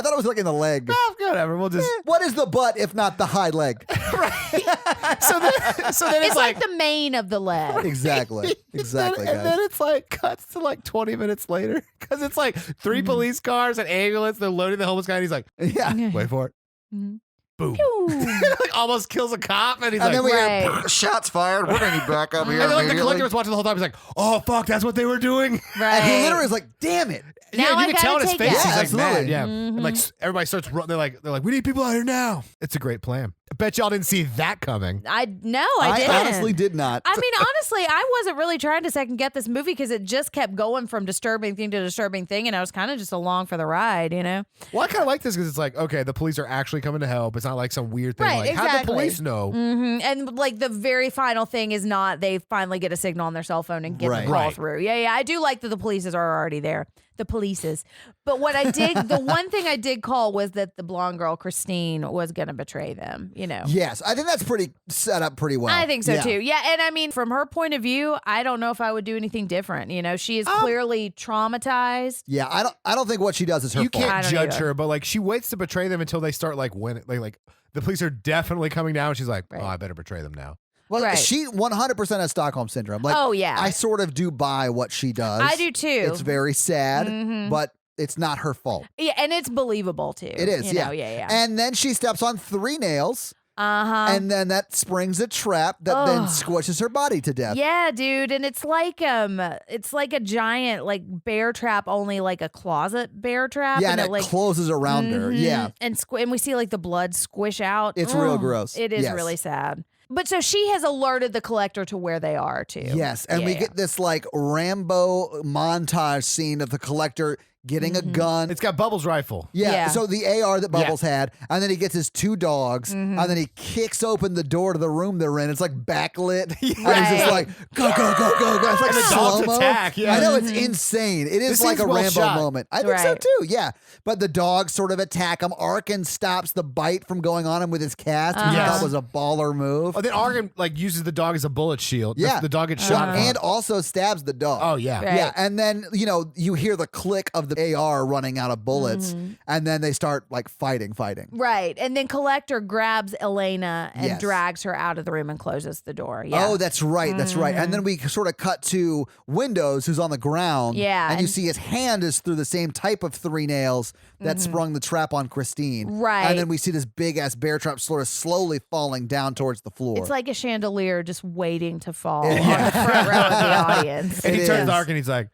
thought it was like in the leg. Oh, whatever. We'll just. What is the butt if not the high leg? So then it's like the mane of the leg. Exactly. Exactly, And then guys. it's like cuts to like 20 minutes later because it's like 3 police cars, an ambulance. They're loading the homeless guy, and he's like, Yeah. "Wait for it." Mhm. Boom. Pew. Like almost kills a cop, and he's And like, then we Right. hear shots fired. We're going to need backup here. and then like the immediately. collector was watching the whole time. He's like, "Oh fuck, that's what they were doing." Right. And he literally is like, damn it. Now yeah, I you can tell in gotta his take face. it. He's like Absolutely. mad. Yeah, and like everybody starts. They're like, we need people out here now. It's a great plan. I bet y'all didn't see that coming. I didn't. honestly did not. I mean, honestly, I wasn't really trying to second guess this movie because it just kept going from disturbing thing to disturbing thing, and I was kind of just along for the ride, you know? Well, I kind of like this because it's like, okay, the police are actually coming to help. It's not like some weird thing. Right, Like, how'd the exactly. police know? And like the very final thing is not they finally get a signal on their cell phone and get Right. the call Right. through. Yeah. I do like that the polices are already there. The polices. But what I did, the one thing I did call was that the blonde girl, Christine, was going to betray them, you know? Yes, I think that's pretty set up pretty well. I think so Yeah. too. Yeah. And I mean, from her point of view, I don't know if I would do anything different. You know, she is clearly traumatized. Yeah, I don't think what she does is her You fault. I can't don't judge either. her, but like she waits to betray them until they start like winning. Like the police are definitely coming down. She's like, Right. oh, I better betray them now. Well, Right. she 100% has Stockholm syndrome. Like, Oh, yeah. I sort of do buy what she does. I do too. It's very sad, Mhm. but it's not her fault. Yeah. And it's believable too. It is, you yeah. know? Yeah. And then she steps on 3 nails, Uh-huh. and then that springs a trap that then Ugh. squishes her body to death. Yeah, dude, and it's like a giant like bear trap, only like a closet bear trap. Yeah, and it like closes around her. Mhm. Yeah. and we see like the blood squish out. It's real Ugh, gross. It is Yes. really sad. But so she has alerted the collector to where they are too. Yes, and we Yeah. get this like Rambo montage scene of the collector getting a gun. It's got Bubbles' rifle. Yeah, Yeah. so the AR that Bubbles had, and then he gets his 2 dogs, and then he kicks open the door to the room they're in. It's like backlit, and he's just Right. like, go, go, go, go, go. It's like And the dogs slow-mo. attack, yeah. I know, it's insane. It is This like scene's a well Rambo shot. moment. I think so Right. too, yeah. But the dogs sort of attack him. Arkin stops the bite from going on him with his cast, which I Yes. thought was a baller move. Oh, then Argan like uses the dog as a bullet shield. Yeah. The dog gets shot. And also stabs the dog. oh yeah. Right. Yeah, and then you hear the click of the AR running out of bullets, and then they start like fighting. Right. And then collector grabs Elena and Yes. drags her out of the room and closes the door. Yeah. Oh, that's right, that's right. And then we sort of cut to Windows, who's on the ground. Yeah, and you and- see his hand is through the same type of 3 nails that sprung the trap on Christine. Right. and then we see this big ass bear trap sort of slowly falling down towards the floor. It's like a chandelier just waiting to fall on the front row of the audience. And he It turns is. to Argan and he's like,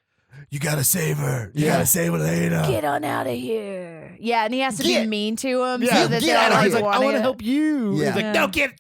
"You gotta save her. You Yeah. gotta save Elena." Get on out of here. Yeah, and he has to Get- be mean to him Yeah. so that Get they outta don't here. He's like, "I want want to help you." Yeah. He's like, "No, get."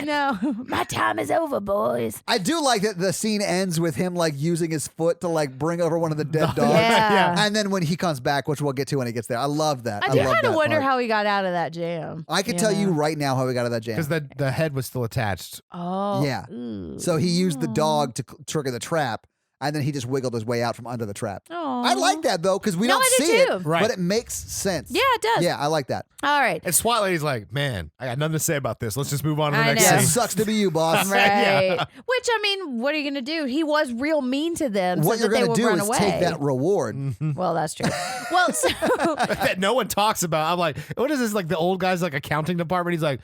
No, my time is over, boys. I do like that the scene ends with him like using his foot to like bring over one of the dead dogs. Yeah. And then when he comes back, which we'll get to when he gets there, I love that. I do love kind of that wonder part. how he got out of that jam. I can tell you know? right now how we got out of that jam. Because the head was still attached. Oh, Yeah. ooh. So he used the dog to trigger the trap, and then he just wiggled his way out from under the trap. Aw. I like that though, because we No, don't I do see too. it, Right. but it makes sense. Yeah, it does. Yeah, I like that. All right. And SWAT lady's like, "Man, I got nothing to say about this. Let's just move on to the I next know. Yeah, scene." sucks to be you, boss. Right. Yeah. Which, I mean, what are you going to do? He was real mean to them What so you're that they gonna would do run is away. take that reward. Well, that's true. Well, so That no one talks about. I'm like, what is this? Like the old guy's like accounting department. He's like,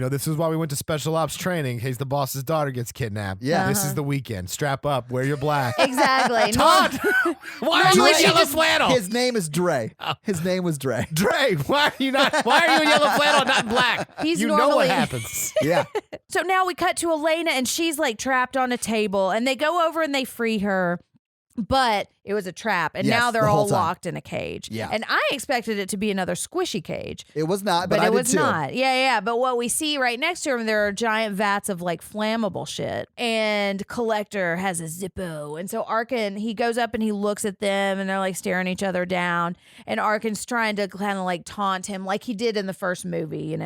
this is why we went to special ops training in case the boss's daughter gets kidnapped. Yeah. This is the weekend. Strap up. Wear your black. Exactly. Todd, why are you in yellow flannel? His name is Dre. His name was Dre. Dre, why are you in yellow flannel and not in black? He's you know normally- what happens. Yeah. So now we cut to Elena, and she's like trapped on a table, and they go over and they free her. But it was a trap, and Yes, now they're the whole all time. locked in a cage. Yeah. And I expected it to be another squishy cage. It was not, but But I it did was too. not. Yeah. But what we see right next to him, there are giant vats of like flammable shit. And Collector has a Zippo. And so Arkin, he goes up and he looks at them and they're like staring each other down. And Arkin's trying to kind of like taunt him like he did in the first movie,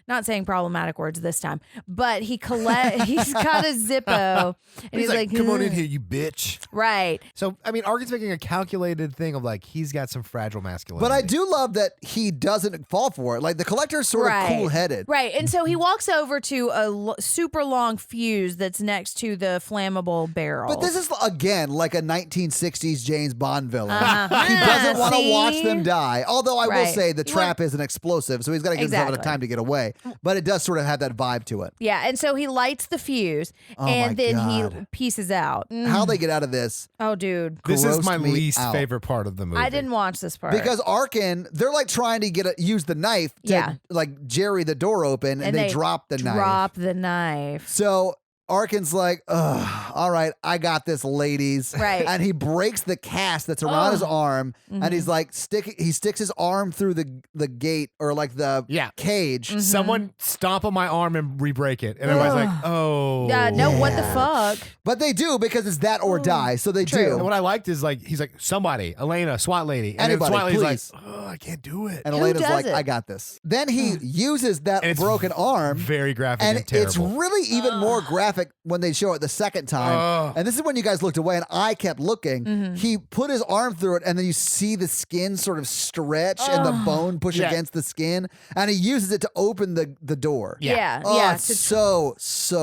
Not saying problematic words this time, but he's got a Zippo. And He's like, come on in here, you bitch. Right. So, I mean, Arkin's making a calculated thing of like, he's got some fragile masculinity. But I do love that he doesn't fall for it. Like the Collector's sort of cool-headed. Right. And so he walks over to a super long fuse that's next to the flammable barrel. But this is, again, like a 1960s James Bond villain. Uh-huh. He doesn't want to See? watch them die. Although I will Right. say the trap isn't explosive, so he's got to give himself enough Exactly. time to get away. But it does sort of have that vibe to it. Yeah, and so he lights the fuse, Oh my and then God. he pieces out. How they get out of this, Oh, dude. this is my grossed me least out. favorite part of the movie. I didn't watch this part. because Arkin, they're like trying to use the knife to Yeah. like jerry the door open, and they drop the knife. Drop the knife. So Arkin's like, ugh, all right, I got this, ladies. Right. And he breaks the cast that's around his arm, Mm-hmm. and he's like, he sticks his arm through the gate or like the cage. Mm-hmm. Someone stomp on my arm and re-break it. And everybody's like, oh. No, what the fuck? But they do because it's that or die. So they True. And do. what I liked is like, he's like, somebody, Elena, SWAT lady. And Anybody, then SWAT lady's please. like, oh, I can't do it. And Who Elena's does like, it? I got this. Then he uses that And it's broken arm. Very graphic and, And terrible. it's really even more graphic when they show it the second time. Ugh. And this is when you guys looked away and I kept looking. Mm-hmm. He put his arm through it and then you see the skin sort of stretch and the bone push Yeah. against the skin. And he uses it to open the door. Yeah. Oh, yeah. it's so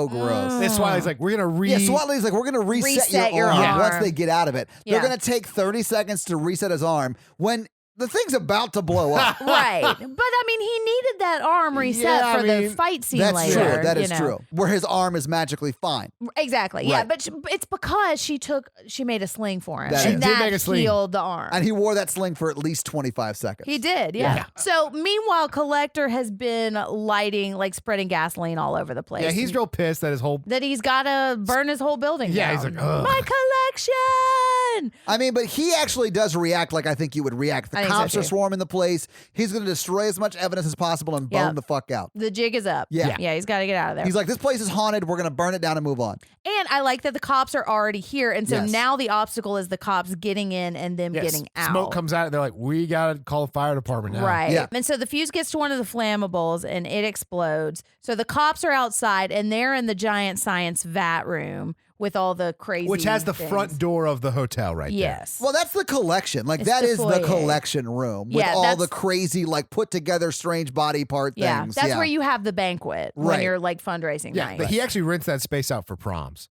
gross. And SWAT lady's like, we're going to Yeah, SWAT lady's like, we're going to reset your arm once they get out of it. They're Yeah. going to take 30 seconds to reset his arm when the thing's about to blow up. Right. But I mean, he needed that arm reset Yeah, I for the mean, fight scene That's later. true. That is you know. true. Where his arm is magically fine. Exactly. Yeah, Right. but it's because she made a sling for him. That and is. She did that make a sling. healed the arm. And he wore that sling for at least 25 seconds. He did, yeah. So meanwhile, Collector has been lighting, like spreading gasoline all over the place. Yeah, he's real pissed that his whole. that he's got to burn his whole building Yeah, down. he's like, ugh. My collection. I mean, but he actually does react like I think you would react. The I think so, cops are too. swarming the place. He's going to destroy as much evidence as possible and Yeah. bone the fuck out. The jig is up. Yeah. Yeah, he's got to get out of there. He's like, this place is haunted. We're going to burn it down and move on. And I like that the cops are already here. And so Yes. now the obstacle is the cops getting in and them Yes, getting out. Smoke comes out and they're like, we got to call the fire department now. Right. Yeah. And so the fuse gets to one of the flammables and it explodes. So the cops are outside and they're in the giant science vat room with all the crazy Which has the things. front door of the hotel right there. Yes. Well, that's the collection. Like, It's that the is the foyer. collection room with Yeah, all that's- the crazy, like, put together strange body part yeah. things. That's where you have the banquet when Right. you're like fundraising Yeah, night. but he actually rents that space out for proms.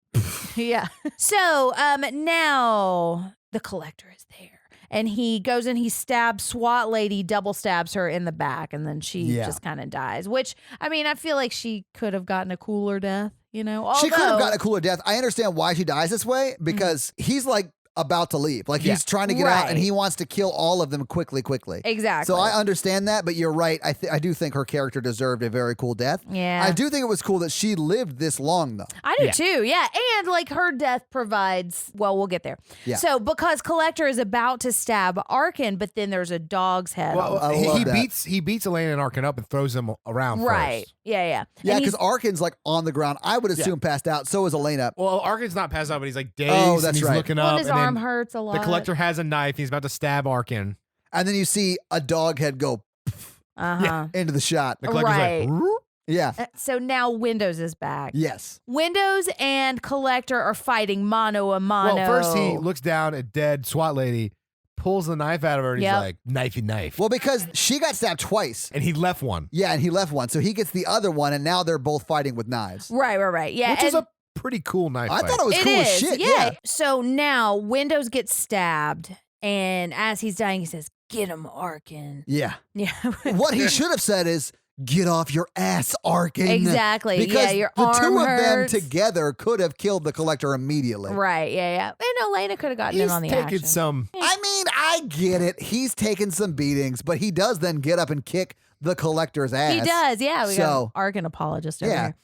Yeah. So now the collector is there. And he goes and he stabs SWAT lady, double stabs her in the back, and then she Yeah. just kind of dies. Which, I mean, I feel like she could have gotten a cooler death, you know? She could have Although- gotten a cooler death. I understand why she dies this way because he's like about to leave. Like he's trying to get out and Right. he wants to kill all of them quickly. Exactly. So I understand that, but you're right. I do think her character deserved a very cool death. Yeah. I do think it was cool that she lived this long though. I do Yeah. too, yeah. And like her death provides, well, we'll get there. Yeah. So because Collector is about to stab Arkin, but then there's a dog's head. Well, on I love he that. beats Elena and Arkin up and throws them around right. first. Yeah, yeah. Yeah, And because he's- Arkin's like on the ground. I would assume passed out. So is Elena. Well, Arkin's not passed out, but he's like dazed. Oh, that's and he's right. looking well, up. his and arm then hurts a lot. The collector has a knife. He's about to stab Arkin. And then you see a dog head go Uh-huh. into the shot. The collector's Right. like, "Roop." Yeah. So now Windows is back. Yes. Windows and Collector are fighting mano a mano. Well, first he looks down at dead SWAT lady, pulls the knife out of her, and Yep. he's like, knifey knife. Well, because she got stabbed twice. And he left one, Yeah, and he left one. So he gets the other one, and now they're both fighting with knives. Right. Yeah. which is and a pretty cool knife I fight. thought it was it cool as is, shit. yeah. So now Windows gets stabbed, and as he's dying, he says, "Get him, Arkin." Yeah. Yeah. What he should have said is, get off your ass, Arkin. Exactly. Because Yeah, your the arm two of them hurts. together could have killed the Collector immediately. Right, yeah. And Elena could have gotten in He's on the taking action. some. I mean, I get it. He's taken some beatings, but he does then get up and kick the Collector's ass. He does, yeah. We got So- an Arkin apologist over Yeah. here.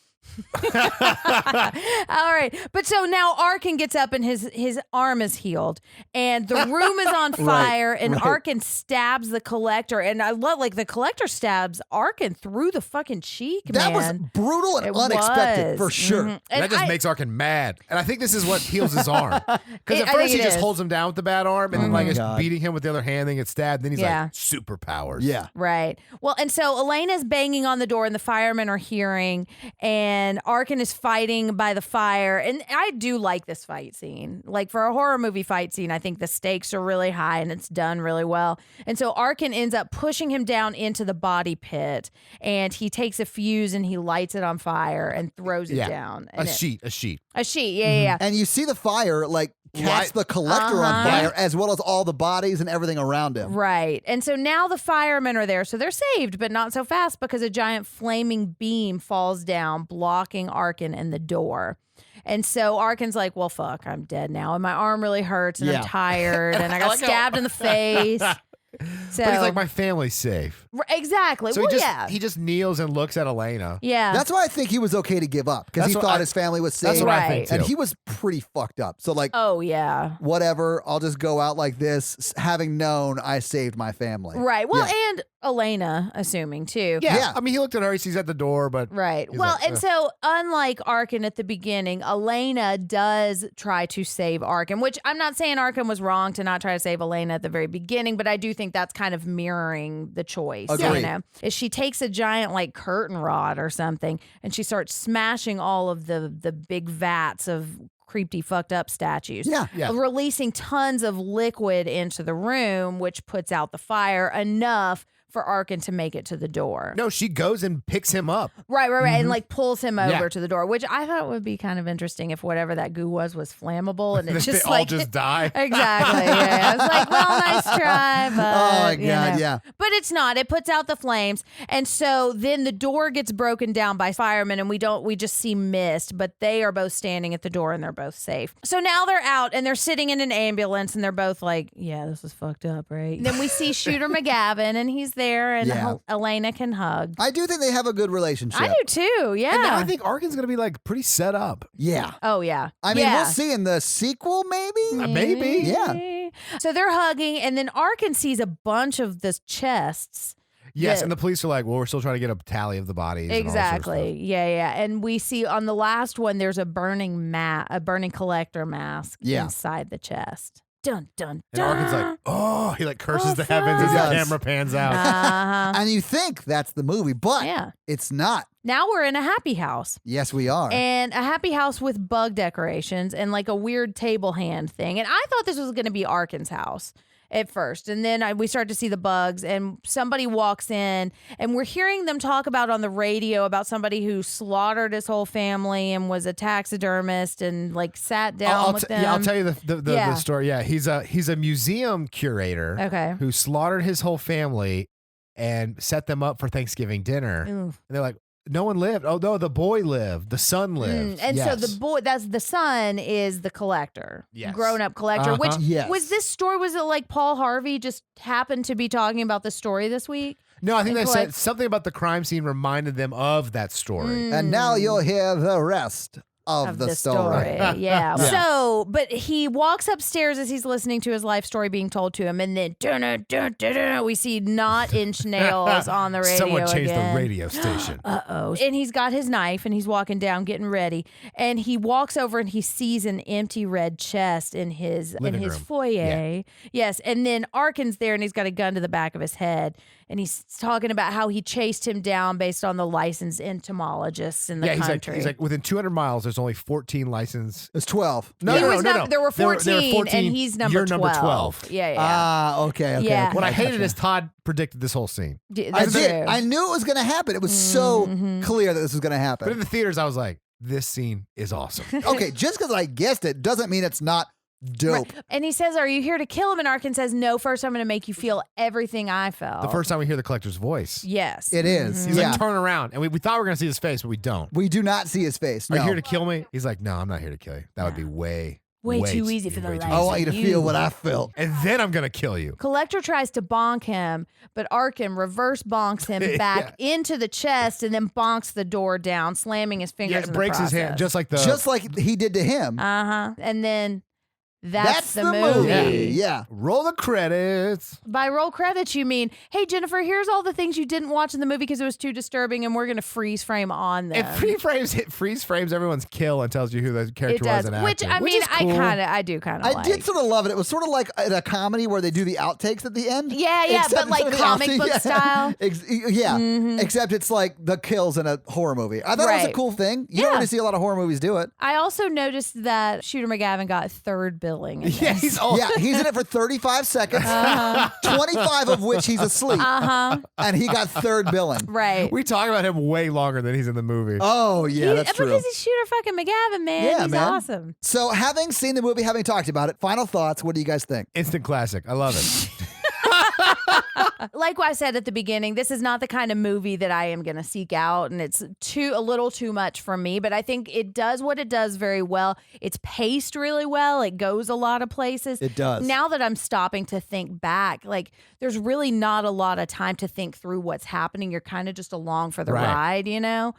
All right. But so now Arkin gets up and his arm is healed and the room is on fire and right. Arkin stabs the Collector. And I love the Collector stabs Arkin through the fucking cheek, That was man. brutal and It unexpected was. for sure. Mhm. And That just makes Arkin mad. And I think this is what heals his arm. Because I at first think he it just is. holds him down with the bad arm and then my is God. beating him with the other hand, then gets stabbed. Then he's Yeah. like, superpowers. Yeah. Right. Well, and so Elena's banging on the door and the firemen are hearing and Arkin is fighting by the fire. And I do like this fight scene. Like for a horror movie fight scene, I think the stakes are really high and it's done really well. And so Arkin ends up pushing him down into the body pit and he takes a fuse and he lights it on fire and throws it Yeah. down. A And sheet. A sheet. Yeah. And you see the fire catch Light- the Collector on fire as well as all the bodies and everything around him. Right. And so now the firemen are there. So they're saved, but not so fast because a giant flaming beam falls down, blocking Arkin and the door. And so Arkin's like, well, fuck, I'm dead now. And my arm really hurts and Yeah. I'm tired and I got like how- stabbed in the face. So, But he's like, my family's safe. exactly. So well, he just kneels and looks at Elena. yeah. That's why I think he was okay to give up because he That's what thought I- his family was That's safe. what I Right. think too. And he was pretty fucked up. So, oh, yeah. whatever, I'll just go out like this, having known I saved my family. Right. Well, Yeah. and Elena, assuming too. Yeah. I mean, he looked at her. He sees at the door, but Right. He's Well, like, and so unlike Arkin at the beginning, Elena does try to save Arkin, which I'm not saying Arkin was wrong to not try to save Elena at the very beginning, but I do think that's kind of mirroring the choice. Agreed. You know, is she takes a giant curtain rod or something and she starts smashing all of the big vats of creepy fucked up statues. Yeah. Yeah. Releasing tons of liquid into the room, which puts out the fire enough for Arkin to make it to the door. no, she goes and picks him up. Right, and pulls him over Yeah. to the door, which I thought would be kind of interesting if whatever that goo was flammable and it They just all just die. Exactly. Yeah. It's like, well, nice try, but Oh, my you God, know. yeah. But it's not. It puts out the flames. And so then the door gets broken down by firemen and we just see mist, but they are both standing at the door and they're both safe. So now they're out and they're sitting in an ambulance and they're both like, yeah, this is fucked up, right? Then we see Shooter McGavin and he's there and Yeah. Elena can hug. I do think they have a good relationship. I do too. Yeah. And now I think Arkin's going to be pretty set up. Yeah. Oh, yeah. I mean, yeah. we'll see in the sequel, maybe? Maybe. Yeah. So they're hugging, and then Arkin sees a bunch of the chests. Yes, that- and the police are like, well, we're still trying to get a tally of the bodies. and all that sort of Exactly. Yeah. And we see on the last one, there's a burning collector mask Yeah. inside the chest. Dun dun And dun. Arkin's like, oh, he curses Oh, the heavens as fuck. the He does. camera pans out. Uh-huh. And you think that's the movie, but Yeah. it's not. Now we're in a happy house. Yes, we are. And a happy house with bug decorations and a weird table hand thing. And I thought this was going to be Arkin's house at first. And then we start to see the bugs and somebody walks in and we're hearing them talk about on the radio about somebody who slaughtered his whole family and was a taxidermist and sat down with them. Yeah, I'll tell you the Yeah. story. Yeah, he's a museum curator Okay. who slaughtered his whole family and set them up for Thanksgiving dinner. Ooh. And they're like, no one lived. Oh no, the boy lived. The son lived. And so Yes. the boy, that's the son, is the collector, Yes. grown up collector. Which Yes. was this story? Was it Paul Harvey just happened to be talking about the story this week? No, I think and they collect- said something about the crime scene reminded them of that story. And now you'll hear the rest of the story. Yeah. Yeah. So, but he walks upstairs as he's listening to his life story being told to him, and then we see not inch nails on the radio. Someone changed again. the radio station. Uh-oh. And he's got his knife and he's walking down getting ready. And he walks over and he sees an empty red chest in his Living room. foyer. Yes. And then Arkin's there and he's got a gun to the back of his head. And he's talking about how he chased him down based on the licensed entomologists in the Yeah, country. he's like within 200 miles, there's only 14 licensed. It's 12. No, He no, was no, num- no. There were 14, and he's number You're 12. number 12. Yeah. Ah, okay. Yeah. What I okay, hated gotcha. is Todd predicted this whole scene. I That's did. true. I knew it was going to happen. It was so clear that this was going to But in happen. the theaters, I was like, this scene is awesome. Okay, just because I guessed it doesn't mean it's not Dope. Right. And he says, are you here to kill him? And Arkin says, no, first I'm going to make you feel everything I felt. The first time we hear the collector's voice. Yes. It is. He's Yeah. like, turn around. And we thought we were going to see his face, but we don't. We do not see his face. Are No. you here to kill me? He's like, no, I'm not here to kill you. That would be way too easy for the way too light. I easy. want you to feel what I felt. And then I'm going to kill you. Collector tries to bonk him, but Arkin reverse bonks him back into the chest and then bonks the door down, slamming his fingers Yeah, in it breaks the his hand, process. Just like he did to him. And then that's the movie. movie. Yeah. Roll the credits. By roll credits, you mean, hey, Jennifer, here's all the things you didn't watch in the movie because it was too disturbing, and we're going to freeze frame on them. It freeze frames everyone's kill and tells you who the character was and Which, actor. I mean, is cool. I do kind of like. I did sort of love it. It was sort of like in a comedy where they do the outtakes at the end. Yeah, Except but like instead of the comic outtake- book yeah. style. Except it's like the kills in a horror movie. I thought it was a Right. cool thing. You don't Yeah. really see a lot of horror movies do it. I also noticed that Shooter McGavin got third billing. In Yeah, this. he's old. Yeah, he's in it for 35 seconds, 25 of which he's asleep. And he got third billing. Right. We talk about him way longer than he's in the movie. Oh, yeah, that's true. Because he's Shooter fucking McGavin, man. Yeah, He's man. awesome. So, having seen the movie, having talked about it, final thoughts, what do you guys think? Instant classic. I love it. Like I said at the beginning, this is not the kind of movie that I am going to seek out, and it's a little too much for me, but I think it does what it does very well. It's paced really well. It goes a lot of places. It does. Now that I'm stopping to think back, like there's really not a lot of time to think through what's happening. You're kind of just along for the Right. ride, you know?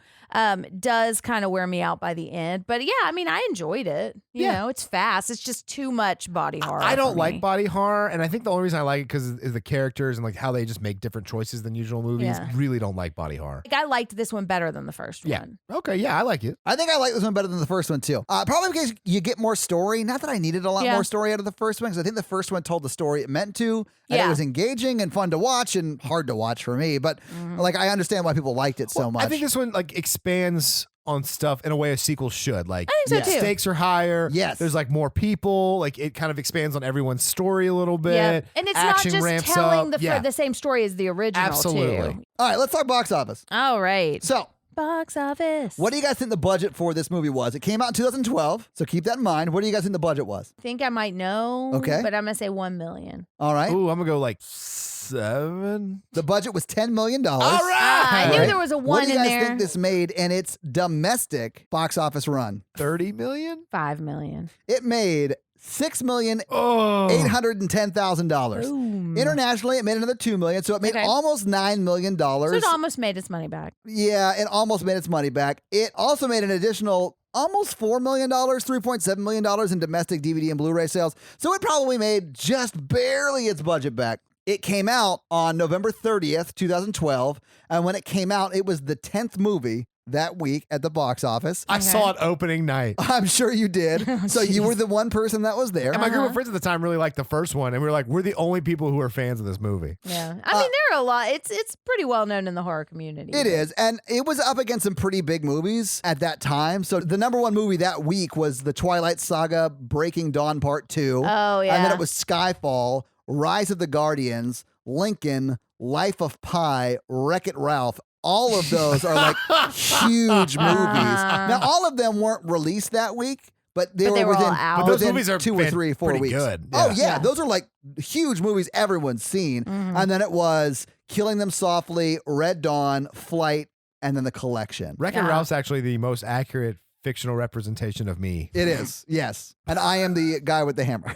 Does kind of wear me out by the end. But yeah, I mean, I enjoyed it. You know, it's fast. It's just too much body horror. I don't for like me. body horror, and I think the only reason I like it because is the characters and like how they just make different choices than usual movies. Yeah. Really don't like body horror. Like, I liked this one better than the first Yeah. one. Okay. Yeah, I like it. I think I like this one better than the first one, too. Probably because you get more story. Not that I needed a lot Yeah. more story out of the first one, because I think the first one told the story it meant to, and it Yeah. was engaging and fun to watch and hard to watch for me. But, like, I understand why people liked it so much. I think this one like expands on stuff in a way a sequel should. Like I think so, the too. stakes are higher. Yes. There's like more people. Like it kind of expands on everyone's story a little bit. Yeah, and it's Action not just ramps telling up. the same story as the original. Absolutely. Too. All right, let's talk box office. All right. So, Box office. what do you guys think the budget for this movie was? It came out in 2012, so keep that in mind. What do you guys think the budget was? Think I might know. Okay. But I'm gonna say 1 million. All right. Ooh, I'm gonna go like 7. The budget was $10 million. All right. I knew Right. there was a What one do you in guys there. think this made in its domestic box office run? 30 million. 5 million. It made Oh. $6,810,000. Boom. Internationally, it made another $2 million, so it made Okay. almost $9 million. So it almost made its money back. Yeah, it almost made its money back. It also made an additional almost $4 million, $3.7 million in domestic DVD and Blu-ray sales. So it probably made just barely its budget back. It came out on November 30th, 2012. And when it came out, it was the 10th movie that week at the box office. I saw it opening night. I'm sure you did. So you were the one person that was there. And my group of friends at the time really liked the first one, and we were like, we're the only people who are fans of this movie. Yeah. I mean, there are a lot. It's pretty well known in the horror community. It is. And it was up against some pretty big movies at that time. So the number one movie that week was The Twilight Saga, Breaking Dawn Part 2. Oh, yeah. And then it was Skyfall, Rise of the Guardians, Lincoln, Life of Pi, Wreck-It Ralph. All of those are like huge movies. Now, all of them weren't released that week, but they But they were were all within, out. But those within movies are 2 or 3 or 4 pretty weeks. good. Oh, Yeah. yeah. Those are like huge movies everyone's seen. And then it was Killing Them Softly, Red Dawn, Flight, and then The Collection. Wreck-It Yeah. Ralph's actually the most accurate fictional representation of me. It is, yes. And I am the guy with the hammer.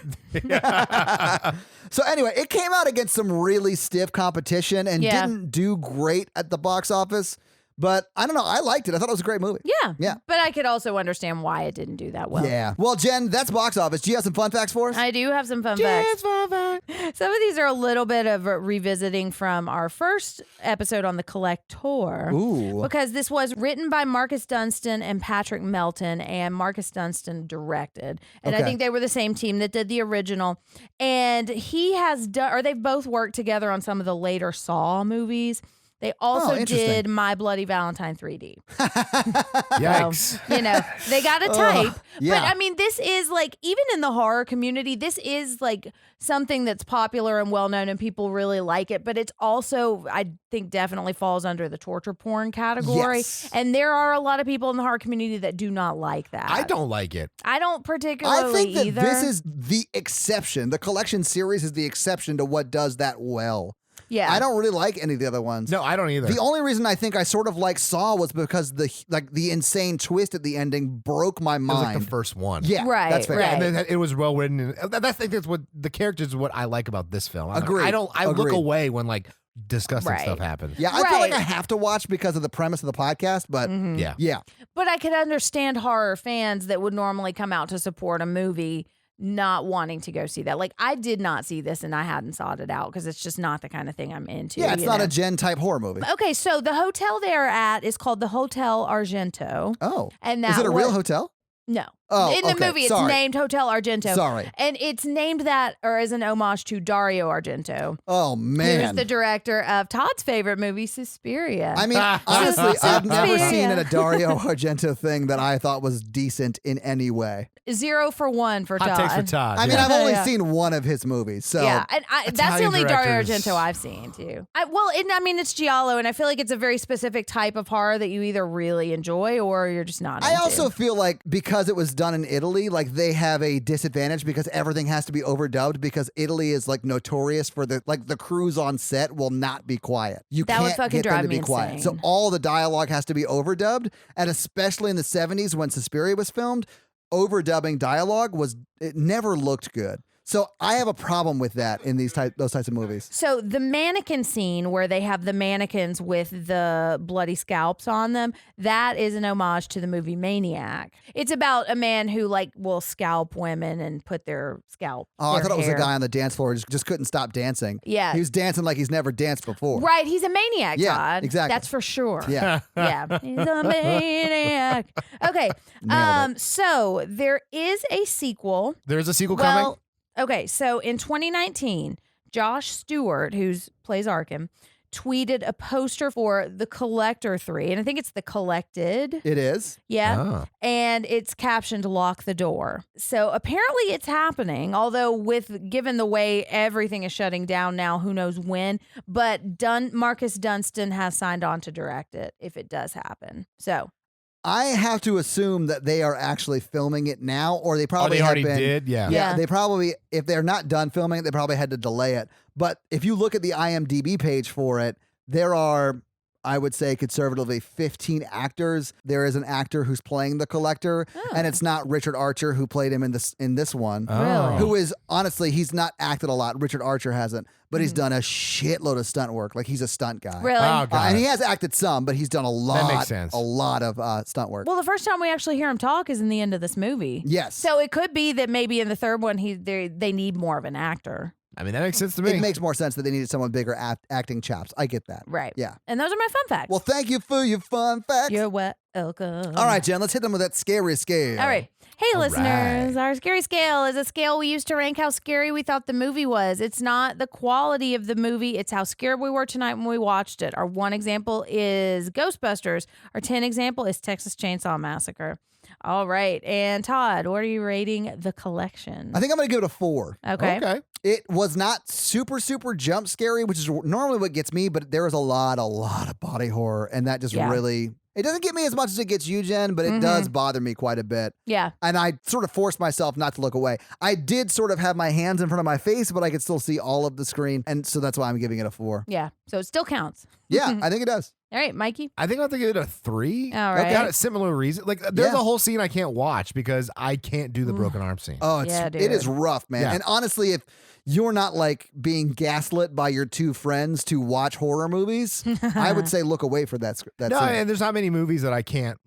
So anyway, it came out against some really stiff competition and Yeah. didn't do great at the box office. But I don't know. I liked it. I thought it was a great movie. Yeah. Yeah. But I could also understand why it didn't do that well. Yeah. Well, Jen, that's box office. Do you have some fun facts for us? I do have some fun facts. Some of these are a little bit of revisiting from our first episode on The Collector. Ooh. Because this was written by Marcus Dunstan and Patrick Melton, and Marcus Dunstan directed. And I Okay. think they were the same team that did the original. And he has done, or they've both worked together on some of the later Saw movies. They also interesting. did My Bloody Valentine 3D. Yikes. So, they got a type. yeah. But I mean, this is like, even in the horror community, this is like something that's popular and well known and people really like it. But it's also, I think, definitely falls under the torture porn category. Yes. And there are a lot of people in the horror community that do not like that. I don't like it. I don't particularly I think that either. this is the exception. The collection series is the exception to what does that well. Yeah. I don't really like any of the other ones. No, I don't either. The only reason I think I sort of like Saw was because the insane twist at the ending broke my it was mind. like the first one. Yeah, Right, that's fair. right. And then it was well written. And I think that's what the characters is what I like about this film. Agreed. I look Agreed. away when like disgusting Right. stuff happens. Yeah, I feel like Right. I have to watch because of the premise of the podcast, but Mhm. Yeah. But I could understand horror fans that would normally come out to support a movie not wanting to go see that. Like, I did not see this and I hadn't sought it out because it's just not the kind of thing I'm into. yeah, it's you not know? a Jenn type horror movie. Okay, so the hotel they're at is called the Hotel Argento. Oh, And is that it a real was- hotel? No. Oh, in the okay, movie, it's sorry. named Hotel Argento. Sorry. And it's named that or as an homage to Dario Argento, Oh who's man. the director of Todd's favorite movie, Suspiria. I mean, honestly, I've never Suspiria. seen a Dario Argento thing that I thought was decent in any way. 0 for 1 for Hot Todd. takes for Todd. I mean, yeah. I've only Yeah. seen one of his movies, so Yeah, and that's the Italian only Dario directors. Argento I've seen too. I mean, it's giallo, and I feel like it's a very specific type of horror that you either really enjoy or you're just not. I into. also feel like because it was done in Italy, like they have a disadvantage because everything has to be overdubbed because Italy is like notorious for the crews on set will not be quiet. You That would can't fucking get them drive to be me quiet. So insane. all the dialogue has to be overdubbed, and especially in the 70s when Suspiria was filmed, overdubbing dialogue it never looked good. So I have a problem with that in those types of movies. So the mannequin scene where they have the mannequins with the bloody scalps on them, that is an homage to the movie Maniac. It's about a man who will scalp women and put their scalp. Oh, I their thought it was a hair. guy on the dance floor who just couldn't stop dancing. Yeah. He was dancing like he's never danced before. Right, he's a maniac, Yeah, Todd. exactly. That's for sure. Yeah. Yeah. He's a maniac. Okay. Nailed So there is a sequel. There's a sequel coming. Well, okay, so in 2019, Josh Stewart, who plays Arkham, tweeted a poster for The Collector 3, and I think it's The Collected. It is. Yeah. Ah. And it's captioned "Lock the Door." So apparently it's happening, although given the way everything is shutting down now, who knows when, but Marcus Dunstan has signed on to direct it if it does happen. So I have to assume that they are actually filming it now, or they Oh, probably they have already been. did? Yeah. Yeah, Yeah. they probably, if they're not done filming it, they probably had to delay it. But if you look at the IMDb page for it, there are, I would say conservatively, 15 actors. There is an actor who's playing the Collector, and it's not Richard Archer who played him in this one. Really? Who is, honestly, he's not acted a lot. Richard Archer hasn't, but he's done a shitload of stunt work. Like, he's a stunt guy. really. Oh, God. And he has acted some, but he's done a lot. makes sense. A lot of stunt work. Well, the first time we actually hear him talk is in the end of this movie. Yes. So it could be that maybe in the third one they need more of an actor. I mean, that makes sense to me. It makes more sense that they needed someone bigger acting chops. I get that. Right. Yeah. And those are my fun facts. Well, thank you for your fun facts. You're welcome. All right, Jen, let's hit them with that scary scale. All right. Hey, All listeners. Our scary scale is a scale we used to rank how scary we thought the movie was. It's not the quality of the movie, it's how scared we were tonight when we watched it. Our 1 example is Ghostbusters. Our 10 example is Texas Chainsaw Massacre. All right. And Todd, what are you rating The Collection? I think I'm going to give it a 4. Okay. Okay. It was not super jump scary, which is normally what gets me, but there was a lot of body horror, and that just Yeah. really, it doesn't get me as much as it gets you, Jen, but it does bother me quite a bit. Yeah. And I sort of forced myself not to look away. I did sort of have my hands in front of my face, but I could still see all of the screen, and so that's why I'm giving it a 4. Yeah. So it still counts. Yeah, I think it does. All right, Mikey. I think I'll have to give it a 3. All right. Got a similar reason. Like, there's Yeah. a whole scene I can't watch because I can't do the broken arm scene. Oh, Yeah, it is dude. rough, man. Yeah. And honestly, if you're not like being gaslit by your two friends to watch horror movies, I would say look away for that no, scene. and there's not many movies that I can't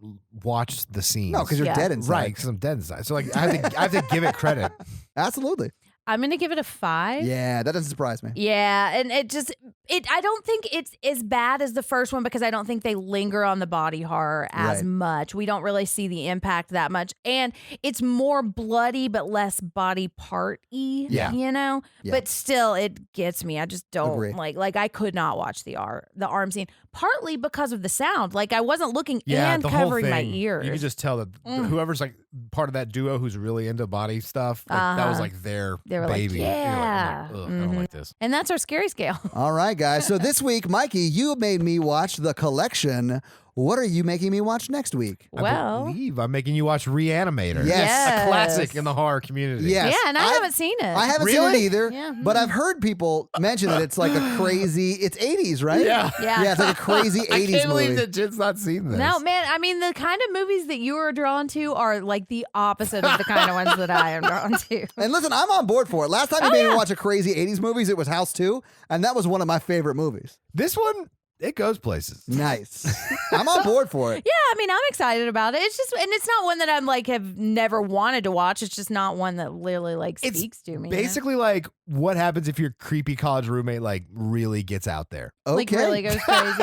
watch the scenes. No, because you're Yeah. dead inside. right, because I'm dead inside. So like, I have to give it credit. Absolutely. I'm going to give it a 5. Yeah, that doesn't surprise me. Yeah, and I don't think it's as bad as the first one because I don't think they linger on the body horror as Right. much. We don't really see the impact that much. And it's more bloody but less body part-y, Yeah. you know? Yeah. But still, it gets me. I just don't Agree. like I could not watch the arm scene, partly because of the sound. Like I wasn't looking and the whole covering my thing, ears. You can just tell that whoever's like part of that duo who's really into body stuff, like, that was like their They were like, baby. You're yeah. I'm like, ugh, I don't like this. And that's our scary scale. All right, guys. So this week, Mikey, you made me watch The Collection. What are you making me watch next week? I Well, believe I'm making you watch Reanimator. Yes. A classic in the horror community. Yes. yeah, and I haven't seen it. I haven't seen it Really? either, Yeah. but I've heard people mention that it's like a crazy, it's 80s, right? Yeah. Yeah. Yeah, it's like a crazy 80s I can't movie. believe that Jen's not seen this. No, man, I mean, the kind of movies that you are drawn to are like the opposite of the kind of ones that I am drawn to. And listen, I'm on board for it. Last time you made me watch a crazy 80s movies, it was House 2, and that was one of my favorite movies. This one, it goes places. Nice. I'm on board for it. Yeah, I mean, I'm excited about it. It's just, and it's not one that I'm like have never wanted to watch. It's just not one that literally like It's speaks to me. you know? Basically, like, what happens if your creepy college roommate, like, really gets out there? Okay. Like really goes crazy.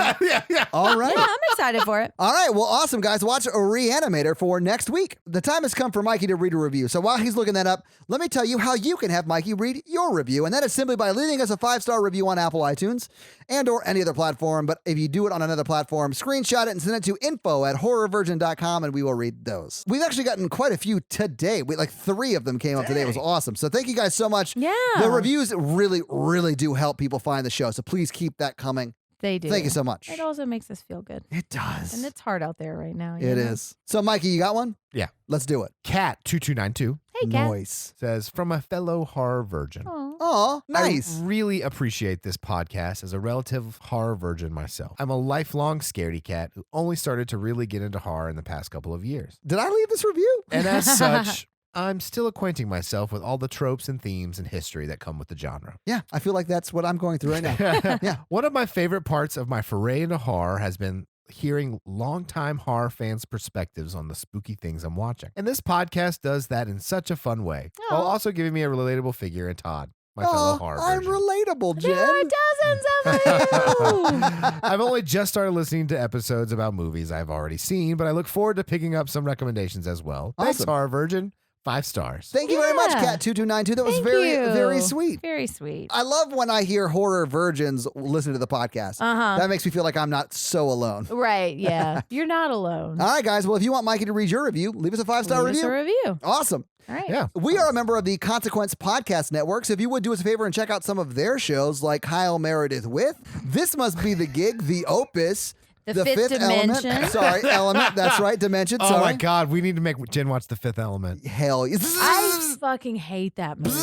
yeah. All right. Yeah, I'm excited for it. All right, well, awesome, guys. Watch a Reanimator for next week. The time has come for Mikey to read a review. So while he's looking that up, let me tell you how you can have Mikey read your review. And that is simply by leaving us a 5-star review on Apple iTunes and or any other platform. But if you do it on another platform, screenshot it and send it to info@horrorvirgin.com and we will read those. We've actually gotten quite a few today. Like 3 of them came up today. It was awesome. So thank you guys so much. Yeah. The reviews really, really do help people find the show. So please keep that coming. They do. Thank you so much. It also makes us feel good. It does. And it's hard out there right now. you It know? is. So, Mikey, you got one? Yeah. Let's do it. Cat2292 Hey, Kat. Nice. says, from a fellow horror virgin. Aw. Oh, nice. I really appreciate this podcast as a relative horror virgin myself. I'm a lifelong scaredy cat who only started to really get into horror in the past couple of years. Did I leave this review? And as such, I'm still acquainting myself with all the tropes and themes and history that come with the genre. Yeah, I feel like that's what I'm going through right now. Yeah. One of my favorite parts of my foray into horror has been hearing longtime horror fans' perspectives on the spooky things I'm watching. And this podcast does that in such a fun way, while Aw. also giving me a relatable figure in Todd, my fellow Oh, horror I'm virgin. relatable, Jen. There are dozens of you. I've only just started listening to episodes about movies I've already seen, but I look forward to picking up some recommendations as well. Thanks, Awesome. horror virgin. 5 stars. Thank you very much, Yeah. Cat2292. That was Thank very, you. very sweet. Very sweet. I love when I hear horror virgins listen to the podcast. Uh-huh. That makes me feel like I'm not so alone. Right, yeah. You're not alone. All right, guys. Well, if you want Mikey to read your review, leave us a 5-star Leave us review. a review. Awesome. All right. Yeah. We are a member of the Consequence Podcast Network, so if you would do us a favor and check out some of their shows like Kyle Meredith with This Must Be the Gig, The Opus, The Fifth Dimension. Element. Sorry, Element. That's right, Dimension. Oh Sorry. my God, we need to make Jen watch The Fifth Element. Hell. I fucking hate that movie.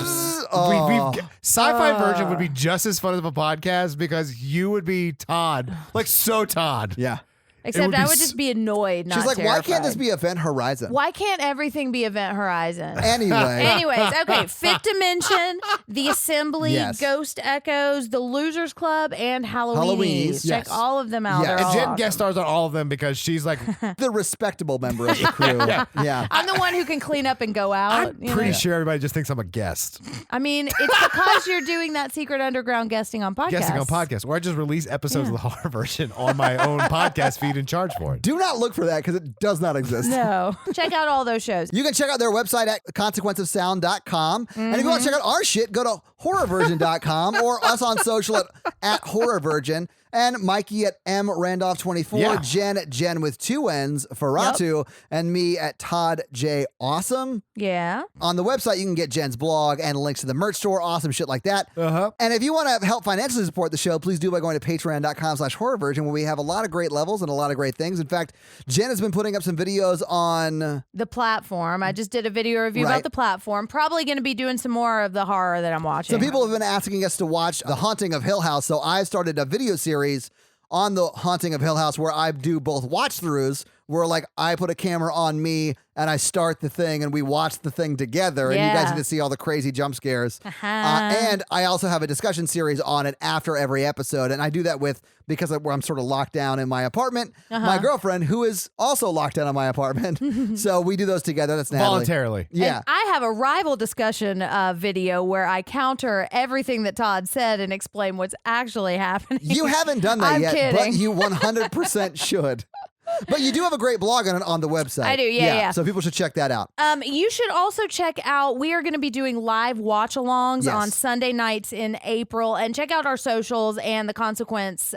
Oh. Sci-Fi Virgin would be just as fun as a podcast because you would be Todd, like so Todd. Yeah. Except would be I would just be annoyed, not She's like, why can't this terrified. be Event Horizon? Why can't everything be Event Horizon? Anyway. Anyways, okay. Fifth Dimension, The Assembly, Yes. Ghost Echoes, The Losers Club, and Halloweenies. Halloweenies, Check yes. all of them out. Yes. They're And all Jen awesome. guest stars on all of them because she's like, The respectable member of the crew. Yeah. I'm the one who can clean up and go out. I'm you know? pretty sure everybody just thinks I'm a guest. I mean, it's because you're doing that secret underground guesting on podcasts. Guesting on podcasts. Or I just release episodes of the horror version on my own podcast feed and charge for it. Do not look for that because it does not exist. No. Check out all those shows. You can check out their website at consequenceofsound.com. And if you want to check out our shit, go to horrorvirgin.com or us on social at horrorvirgin. And Mikey at mrandolph24, Yeah. Jen at Jen with 2 N's, Ferratu, and me at Todd J. Awesome. Yeah. On the website, you can get Jen's blog and links to the merch store, awesome shit like that. Uh-huh. And if you want to help financially support the show, please do by going to patreon.com/horrorvirgin, where we have a lot of great levels and a lot of great things. In fact, Jen has been putting up some videos on... The platform. I just did a video review Right. about the platform. Probably going to be doing some more of the horror that I'm watching. Some people have been asking us to watch The Haunting of Hill House, so I started a video series on The Haunting of Hill House where I do both watch-throughs where like I put a camera on me and I start the thing and we watch the thing together and you guys get to see all the crazy jump scares. And I also have a discussion series on it after every episode. And I do that because I'm sort of locked down in my apartment, my girlfriend, who is also locked down in my apartment. So we do those together. That's Natalie. Voluntarily. Yeah. And I have a rival discussion video where I counter everything that Todd said and explain what's actually happening. You haven't done that I'm yet, kidding. but you 100% should. But you do have a great blog on the website. I do, yeah. So people should check that out. You should also check out, we are going to be doing live watch-alongs Yes. on Sunday nights in April. And check out our socials and the Consequence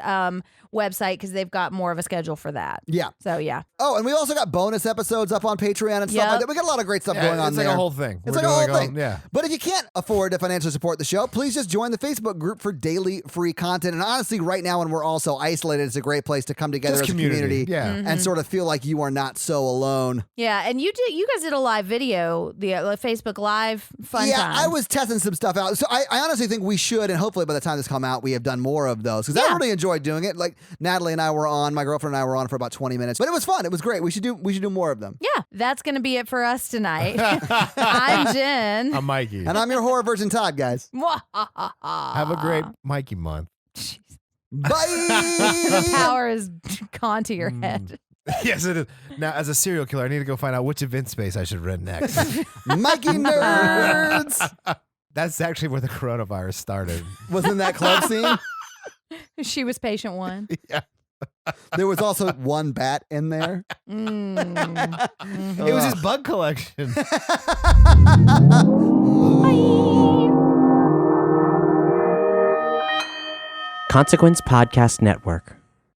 website because they've got more of a schedule for that. Yeah. So, yeah. Oh, and we also got bonus episodes up on Patreon and stuff like that. We got a lot of great stuff going on it's there. like a whole thing. It's We're like a whole doing thing. yeah. But if you can't afford to financially support the show, please just join the Facebook group for daily free content. And honestly, right now when we're all so isolated, it's a great place to come together Just as community. a community Yeah. and sort of feel like you are not so alone. Yeah, and you guys did a live video, the Facebook Live fun Yeah, time. I was testing some stuff out. So I honestly think we should, and hopefully by the time this come out, we have done more of those. Because I really enjoyed doing it. Like Natalie and I were on, my girlfriend and I were on for about 20 minutes. But it was fun. It was great. We should do more of them. Yeah, that's going to be it for us tonight. I'm Jen. I'm Mikey. And I'm your horror virgin Todd, guys. Have a great Mikey month. Bye! The power is gone to your head. Yes, it is. Now, as a serial killer, I need to go find out which event space I should rent next. Mikey nerds! That's actually where the coronavirus started. Wasn't that club scene? She was patient one. Yeah. There was also one bat in there. It was his bug collection. Consequence Podcast Network.